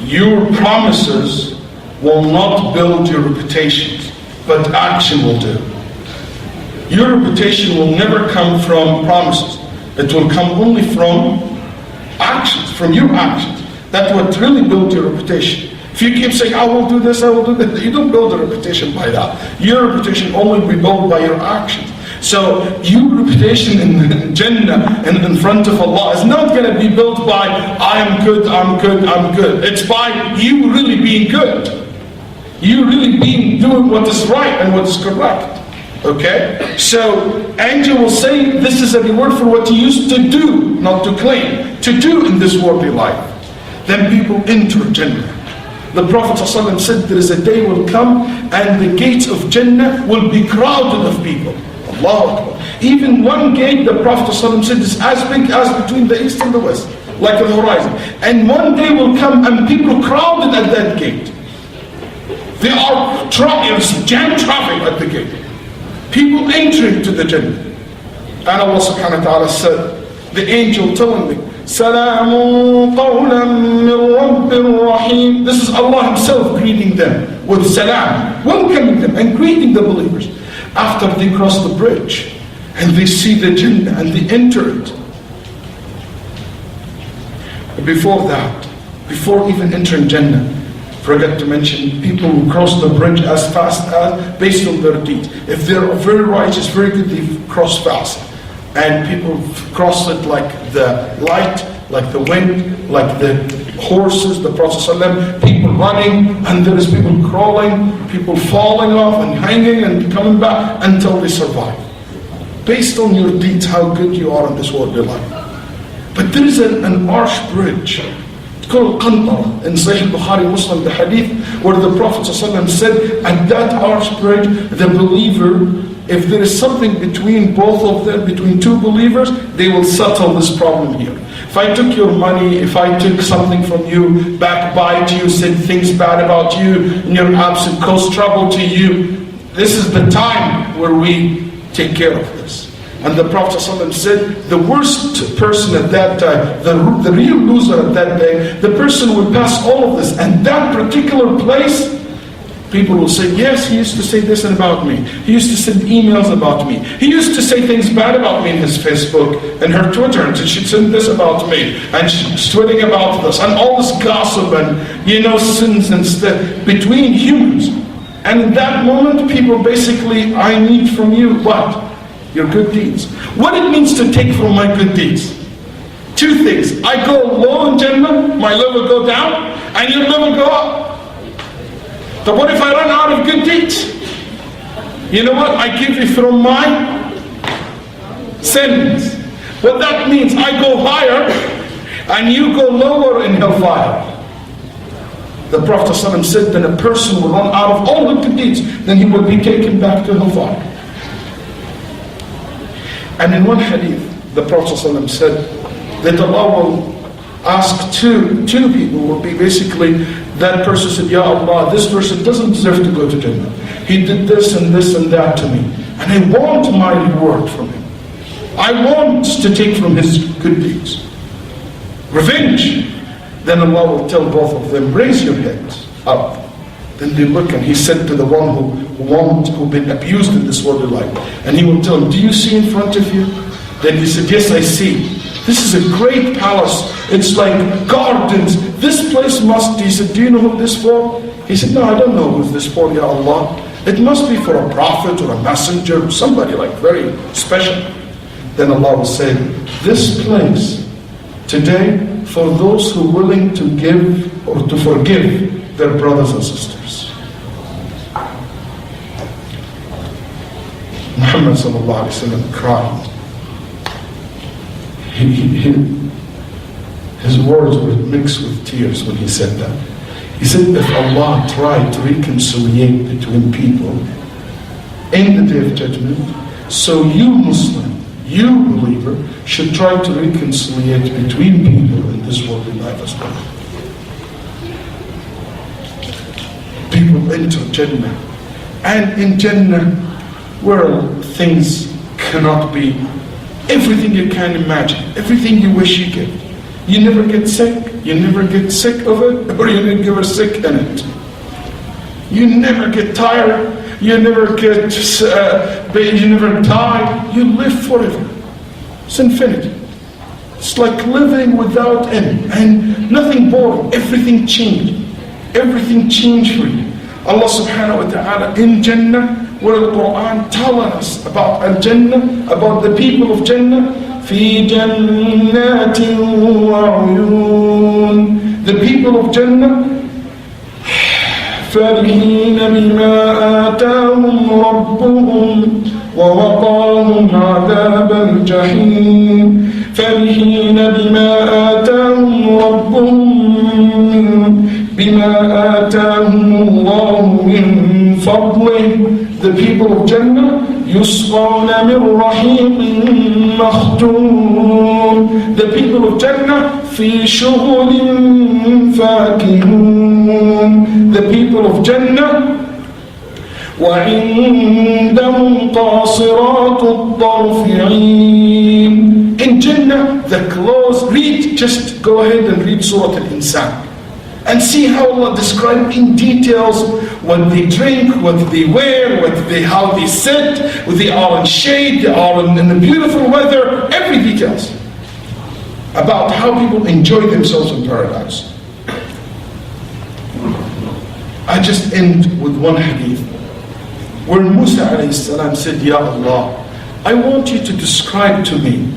your promises will not build your reputations, but action will do. Your reputation will never come from promises. It will come only from actions, from your actions. That's what really builds your reputation. If you keep saying, I will do this, I will do that, you don't build a reputation by that. Your reputation only will be built by your actions. So your reputation in Jannah and in front of Allah is not going to be built by, I am good, I'm good, I'm good. It's by you really being good. You really doing what is right and what is correct. Okay? So, angel will say, this is a reward for what you used to do, not to claim, to do in this worldly life. Then people enter Jannah. The Prophet ﷺ said, there is a day will come and the gates of Jannah will be crowded of people. Allahu Akbar. Even one gate, the Prophet ﷺ said, is as big as between the east and the west, like the horizon. And one day will come and people crowded at that gate. There are jam traffic at the gate. People entering to the Jannah. And Allah subhanahu wa ta'ala said, the angel telling me, Salamun qawlan min Rabbir Rahim. This is Allah Himself greeting them with salam, welcoming them and greeting the believers. After they cross the bridge and they see the Jannah and they enter it. Before that, before even entering Jannah, forget to mention people who cross the bridge as fast as based on their deeds. If they're very righteous, very good, they cross fast. And people cross it like the light, like the wind, like the horses, the Prophet ﷺ, people running, and there is people crawling, people falling off and hanging and coming back until they survive. Based on your deeds, how good you are in this worldly life. But there is an arch bridge called Qantara in Sahih Bukhari Muslim, the hadith where the Prophet ﷺ said, at that arch bridge, the believer, if there is something between both of them, between two believers, they will settle this problem here. If I took your money, if I took something from you, backbite you, said things bad about you, in your absence, cause trouble to you, this is the time where we take care of this. And the Prophet ﷺ said, the worst person at that time, the real loser at that day, the person would pass all of this. And that particular place, people will say, yes, he used to say this about me. He used to send emails about me. He used to say things bad about me in his Facebook and her Twitter. And she'd send this about me. And she's tweeting about this. And all this gossip and, sins and stuff between humans. And in that moment, people basically, I need from you what? Your good deeds. What it means to take from my good deeds? Two things. I go low in Jannah, my level go down, and your level go up. But what if I run out of good deeds? You know what? I give you from my sins. What that means, I go higher, and you go lower in hellfire. The Prophet ﷺ said that a person will run out of all the good deeds, then he will be taken back to hellfire. And in one hadith, the Prophet ﷺ said that Allah will ask two people, will be basically, that person said, Ya Allah, this person doesn't deserve to go to Jannah. He did this and that to me. And I want my reward from him. I want to take from his good deeds. Revenge. Then Allah will tell both of them, raise your heads up. Then they look, and he said to the one who'd been abused in this worldly life, and he will tell him, do you see in front of you? Then he said, yes, I see. This is a great palace. It's like gardens. This place must, he said, do you know who this for? He said, no, I don't know who this for, Ya Allah. It must be for a prophet or a messenger or somebody like very special. Then Allah will say, this place today for those who are willing to give or to forgive their brothers and sisters. Muhammad sallallahu alaihi wasallam cried. His words were mixed with tears when he said that. He said, if Allah tried to reconciliate between people in the day of judgment, so you Muslim, you believer, should try to reconciliate between people in this worldly life as well. people enter Jannah. And in Jannah, well, things cannot be everything you can imagine, everything you wish you get. You never get sick, you never get sick of it, or you never get sick in it. You never get tired, you never get, you never die, you live forever. It's infinity. It's like living without end, and nothing boring, everything changed. Everything changed for you. Allah subhanahu wa ta'ala in Jannah, where the Quran telling us about Al-Jannah, about the people of Jannah, في جنات وعيون. The people of Jannah, فرحين بما آتاهم ربهم ووقاهم عذاب الجحيم. فرحين بما آتاهم ربهم بما آتاهم الله من فضله. The people of Jannah يسقون من رحيق مختوم. The people of Jannah في شغل فاكهون. The people of Jannah وعندهم قاصرات الطرف عين. In Jannah, the clothes, just go ahead and read Surah Al-Insan and see how Allah describes in details what they drink, what they wear, how they sit, they are in shade, they are in the beautiful weather, every details about how people enjoy themselves in paradise. I just end with one hadith where Musa alayhi salam said, Ya Allah, I want you to describe to me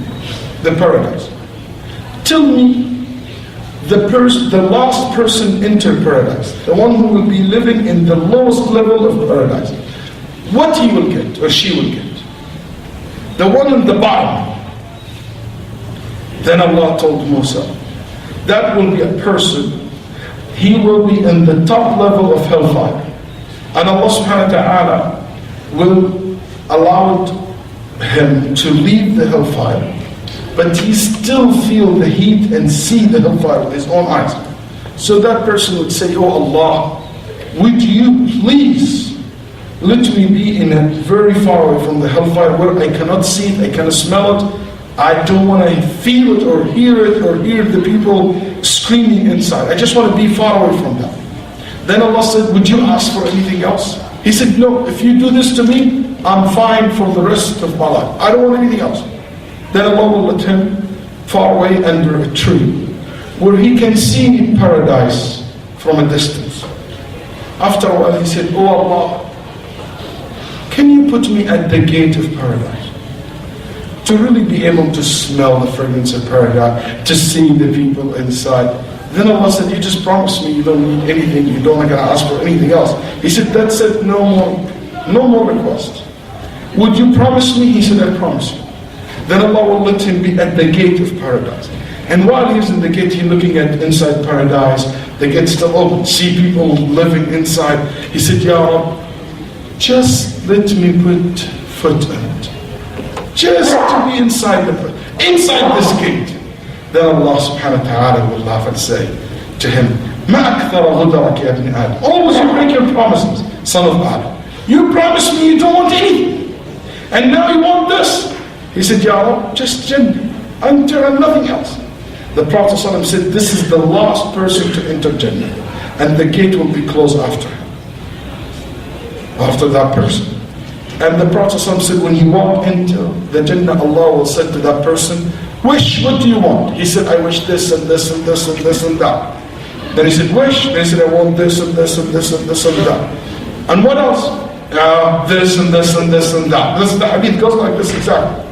the paradise. Tell me the last person enter paradise, the one who will be living in the lowest level of paradise, what he will get or she will get. The one in the bottom. Then Allah told Musa, that will be a person, he will be in the top level of hellfire. And Allah subhanahu wa ta'ala will allow him to leave the hellfire, but he still feel the heat and see the hellfire with his own eyes. So that person would say, oh Allah, would you please let me be in a very far away from the hellfire where I cannot see it, I cannot smell it, I don't want to feel it or hear the people screaming inside. I just want to be far away from them. Then Allah said, would you ask for anything else? He said, no, if you do this to me, I'm fine for the rest of my life. I don't want anything else. Then Allah will let him far away under a tree where he can see paradise from a distance. After a while he said, oh Allah, can you put me at the gate of paradise? To really be able to smell the fragrance of paradise, to see the people inside. Then Allah said, you just promised me you don't need anything, you don't gonna ask for anything else. He said, that's it, no more requests. Would you promise me? He said, I promise you. Then Allah will let him be at the gate of paradise. And while he's in the gate, he's looking at inside paradise, the gate still open, see people living inside. He said, Ya Rabb, just let me put foot in it. Just to be inside this gate. Then Allah subhanahu wa ta'ala will laugh and say to him, مَا أَكْثَرَ غُدَرَكَ يَا ابْنِ آدَمَ. Always you break your promises, son of Adam. You promised me you don't want anything, and now you want this. He said, Ya Rabb, just Jannah, enter and nothing else. The Prophet ﷺ said, this is the last person to enter Jannah, and the gate will be closed after him, after that person. And the Prophet ﷺ said, when he walked into the Jannah, Allah will say to that person, wish, what do you want? He said, I wish this and this and this and this and that. Then he said, wish. Then he said, I want this and this and this and this and that. And what else? This and this and this and that. This is the hadith, goes like this exactly.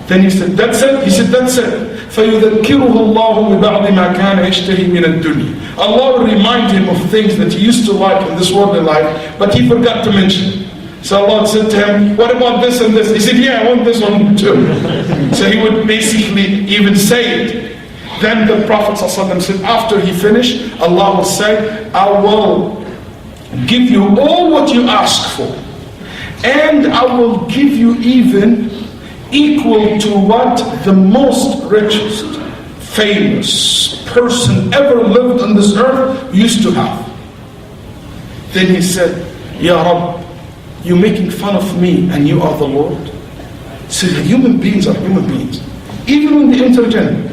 Then he said, that's it? He said, that's it. فَيُذَكِّرُهُ اللَّهُ بِبَعْضِ مَا كَانَ يَشْتَهِي مِنَ الدُّنْيَا. Allah will remind him of things that he used to like in this worldly life, but he forgot to mention. So Allah said to him, what about this and this? He said, yeah, I want this one too. So he would basically even say it. Then the Prophet ﷺ said, after he finished, Allah will say, I will give you all what you ask for. And I will give you even equal to what the most richest, famous person ever lived on this earth used to have. Then he said, Ya Rabb, you're making fun of me and you are the Lord? He said, human beings are human beings. Even when they enter Jannah.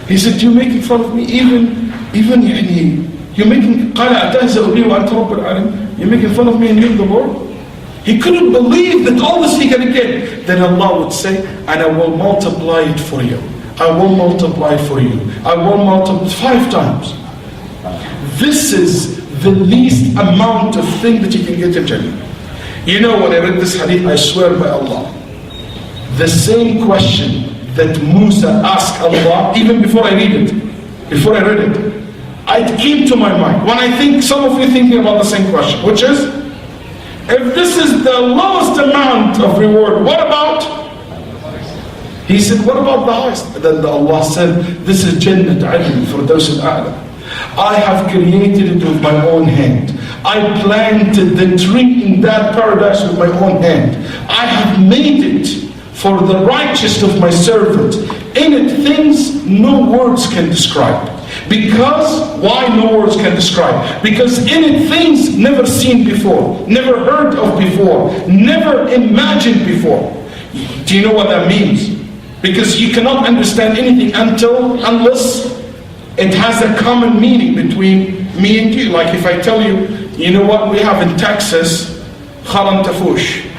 He said, you're making fun of me, even you're making, you're making fun of me and you're the Lord? He couldn't believe that all this he can get. Then Allah would say, and I will multiply it for you. I will multiply it for you. I will multiply 5 times. This is the least amount of thing that you can get in Jannah. You know, when I read this hadith, I swear by Allah, the same question that Musa asked Allah, even before I read it, it came to my mind. When I think, some of you thinking about the same question, which is, if this is the lowest amount of reward, what about? He said, what about the highest? Then Allah said, this is Jannat Adn for those of A'la. I have created it with my own hand. I planted the tree in that paradise with my own hand. I have made it for the righteous of my servant. In it things no words can describe. Because, why no words can describe? Because in it things never seen before, never heard of before, never imagined before. Do you know what that means? Because you cannot understand anything unless it has a common meaning between me and you. Like if I tell you, you know what we have in Texas? Kharam tafush.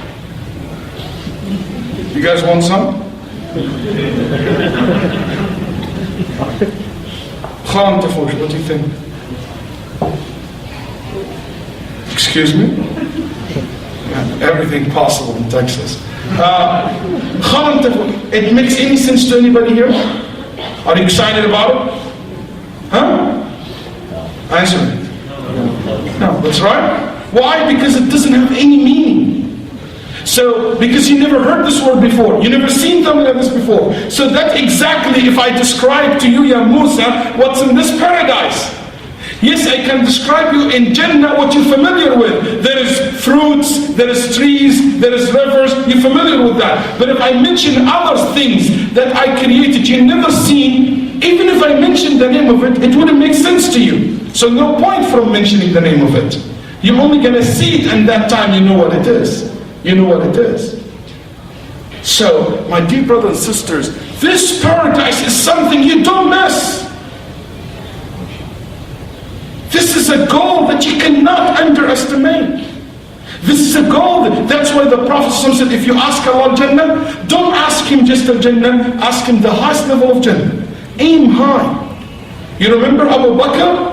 You guys want some? Kharam tafush, what do you think? Excuse me? Everything possible in Texas. Kharam tafush, it makes any sense to anybody here? Are you excited about it? Huh? Answer it. No, that's right. Why? Because it doesn't have any meaning. So, because you never heard this word before, you never seen something like this before. So that exactly, if I describe to you, Ya Musa, what's in this paradise. Yes, I can describe you in Jannah what you're familiar with. There is fruits, there is trees, there is rivers, you're familiar with that. But if I mention other things that I created, you've never seen, even if I mention the name of it, it wouldn't make sense to you. So no point from mentioning the name of it. You're only going to see it, and that time you know what it is. You know what it is. So, my dear brothers and sisters, this paradise is something you don't miss. This is a goal that you cannot underestimate. This is a goal. That's why the Prophet said, if you ask Allah Jannah, don't ask him just a Jannah, ask him the highest level of Jannah. Aim high. You remember Abu Bakr?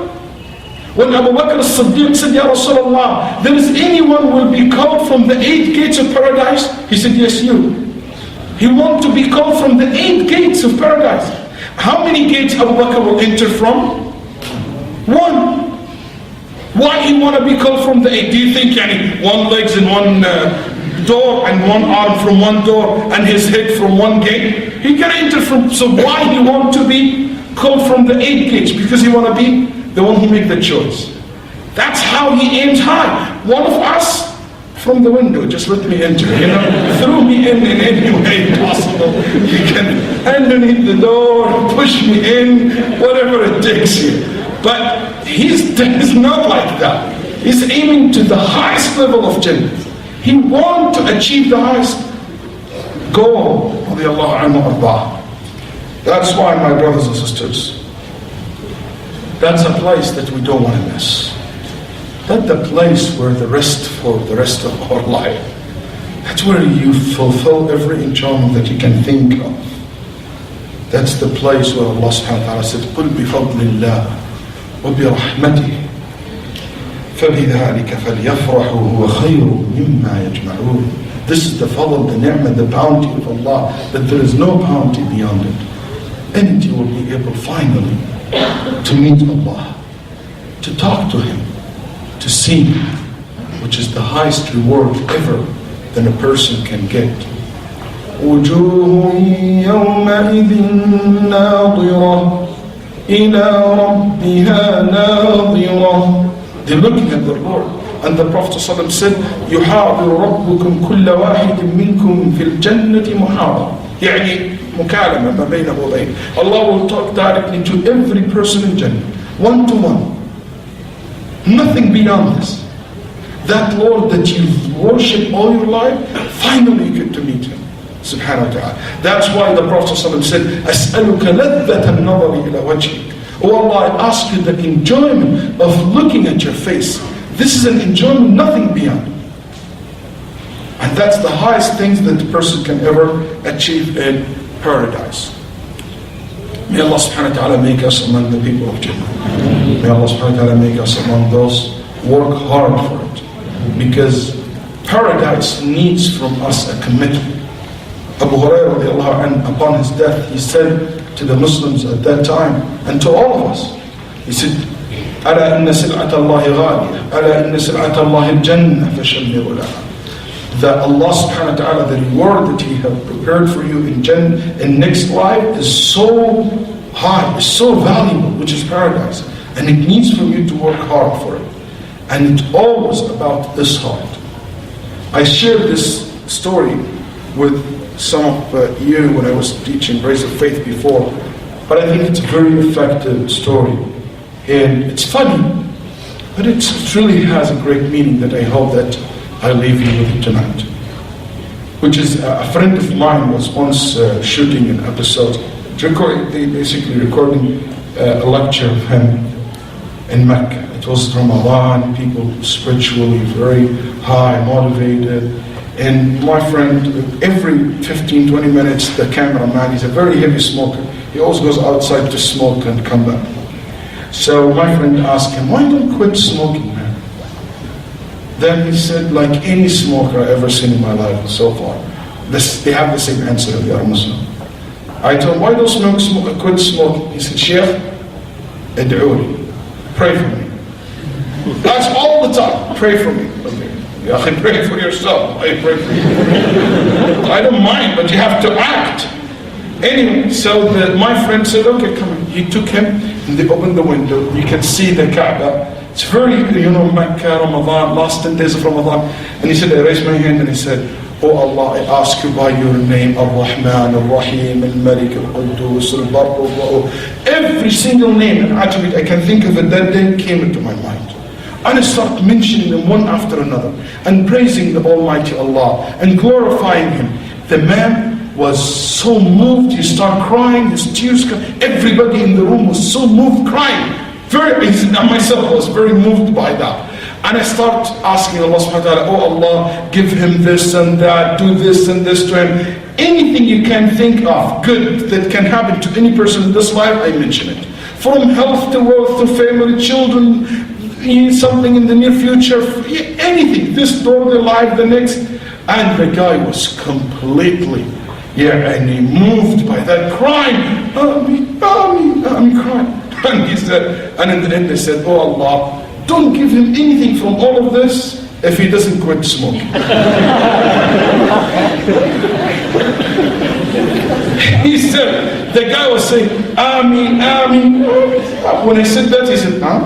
When Abu Bakr as-Siddiq said, Ya Rasulullah, there is anyone who will be called from the 8 gates of paradise? He said, yes, you. He wants to be called from the 8 gates of paradise. How many gates Abu Bakr will enter from? 1. Why he want to be called from the 8? Do you think one legs in one door and one arm from one door and his head from one gate? He can enter from, so why he want to be called from the 8 gates? Because he want to be the one who make the choice. That's how he aims high. One of us, from the window, just let me enter, throw me in any way possible. You can underneath the door, push me in, whatever it takes you. But he's not like that. He's aiming to the highest level of Jannah. He wants to achieve the highest goal. That's why, my brothers and sisters, that's a place that we don't want to miss. That's the place where for the rest of our life. That's where you fulfill every enjoyment that you can think of. That's the place where Allah subhanahu wa ta'ala said, قُلْ بِفَضْلِ اللَّهِ وَبِرَحْمَتِهِ فَبِذَلِكَ فَلْيَفْرَحُوا هُوَ خَيْرٌ مِمَّا يَجْمَعُونَ. This is the fadl, the ni'mah, the bounty of Allah, that there is no bounty beyond it. And you will be able finally to meet Allah, to talk to Him, to see Him, which is the highest reward ever that a person can get. وجوه يومئذ ناظرة إلى ربها ناظرة. They're looking at their Lord. And the Prophet ﷺ said, يحاضر ربكم كل واحد منكم في الجنة محاضرة. يعني مكالمة ما بينه وبين. Allah will talk directly to every person in Jannah, one to one. Nothing beyond this. That Lord that you've worshipped all your life, finally you get to meet Him. Subhanahu wa ta'ala. That's why the Prophet ﷺ said, أَسْأَلُكَ لَذَّةَ النَّظَرِ إِلَى وَجْهِكَ. Oh Allah, I ask you the enjoyment of looking at your face. This is an enjoyment, nothing beyond. And that's the highest things that the person can ever achieve in paradise. May Allah subhanahu wa ta'ala make us among the people of Jannah. May Allah subhanahu wa ta'ala make us among those who work hard for it. Because paradise needs from us a commitment. Abu Hurairah radiallahu anhu, upon his death, he said to the Muslims at that time, and to all of us, he said, أَلَا إِنَّ سِلْعَةَ اللَّهِ غَالِيَةٌ أَلَا إِنَّ سِلْعَةَ اللَّهِ الْجَنَّةِ فَشَمِّرُوا لَهَا. That Allah subhanahu wa ta'ala, the reward that He has prepared for you in next life is so high, is so valuable, which is paradise. And it needs for you to work hard for it. And it's always about this heart. I shared this story with some of you when I was teaching Raise of Faith before, but I think it's a very effective story. And it's funny, but it really has a great meaning that I hope that I leave you with tonight. Which is, a friend of mine was once shooting an episode, basically recording a lecture of him in Mecca. It was Ramadan, people spiritually very high, motivated. And my friend, every 15-20 minutes, the cameraman, he's a very heavy smoker. He always goes outside to smoke and come back. So my friend asked him, why don't you quit smoking, man? Then he said, like any smoker I've ever seen in my life so far, they have the same answer if they are Muslim. I told him, why don't you quit smoking? He said, Sheikh, ad'uli, pray for me. That's all the time, pray for me. I pray for yourself. I pray for you. I don't mind, but you have to act. Anyway, so my friend said, okay, come on. He took him and they opened the window. You can see the Kaaba. It's very, Mecca, Ramadan, last 10 days of Ramadan. And he said, I raised my hand and he said, oh Allah, I ask you by your name, Ar-Rahman, Ar-Rahim, Al-Malik, Al-Quddus, Al-Barr, Al-Rahim. Every single name and attribute I can think of it that day came into my mind. And I start mentioning them one after another and praising the Almighty Allah and glorifying Him. The man was so moved, he started crying, his tears came. Everybody in the room was so moved, crying. Myself was very moved by that. And I start asking Allah subhanahu wa ta'ala, oh Allah, give him this and that, do this and this to him. Anything you can think of good that can happen to any person in this life, I mention it. From health to wealth to family, children, something in the near future, anything, this door, the life, the next. And the guy was completely, and he moved by that, crying, I'm crying. And he said, and in the end they said, oh Allah, don't give him anything from all of this if he doesn't quit smoking. He said, the guy was saying, Ameen, Ameen. When I said that, he said, huh?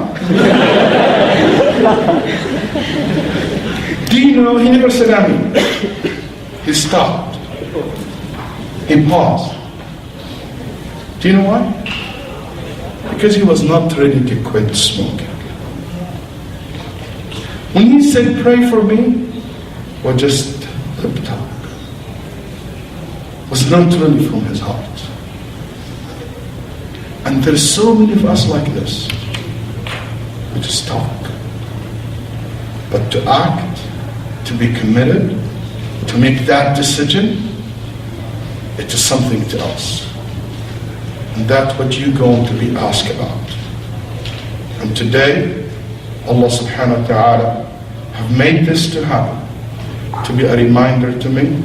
Do you know, he never said Ameen. He stopped. He paused. Do you know why? Because he was not ready to quit smoking. When he said, pray for me, or just lip talk, was not really from his heart. And there's so many of us like this. We just talk. But to act, to be committed, to make that decision, it is something else. And that's what you're going to be asked about. And today, Allah subhanahu wa ta'ala have made this to happen, to be a reminder to me,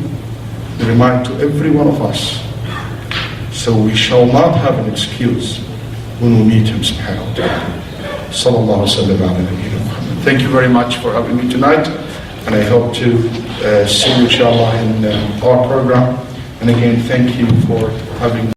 a reminder to every one of us. So we shall not have an excuse when we meet Him subhanahu wa ta'ala. Sallallahu alayhi wa sallam. Thank you very much for having me tonight. And I hope to see you inshallah in our program. And again, thank you for having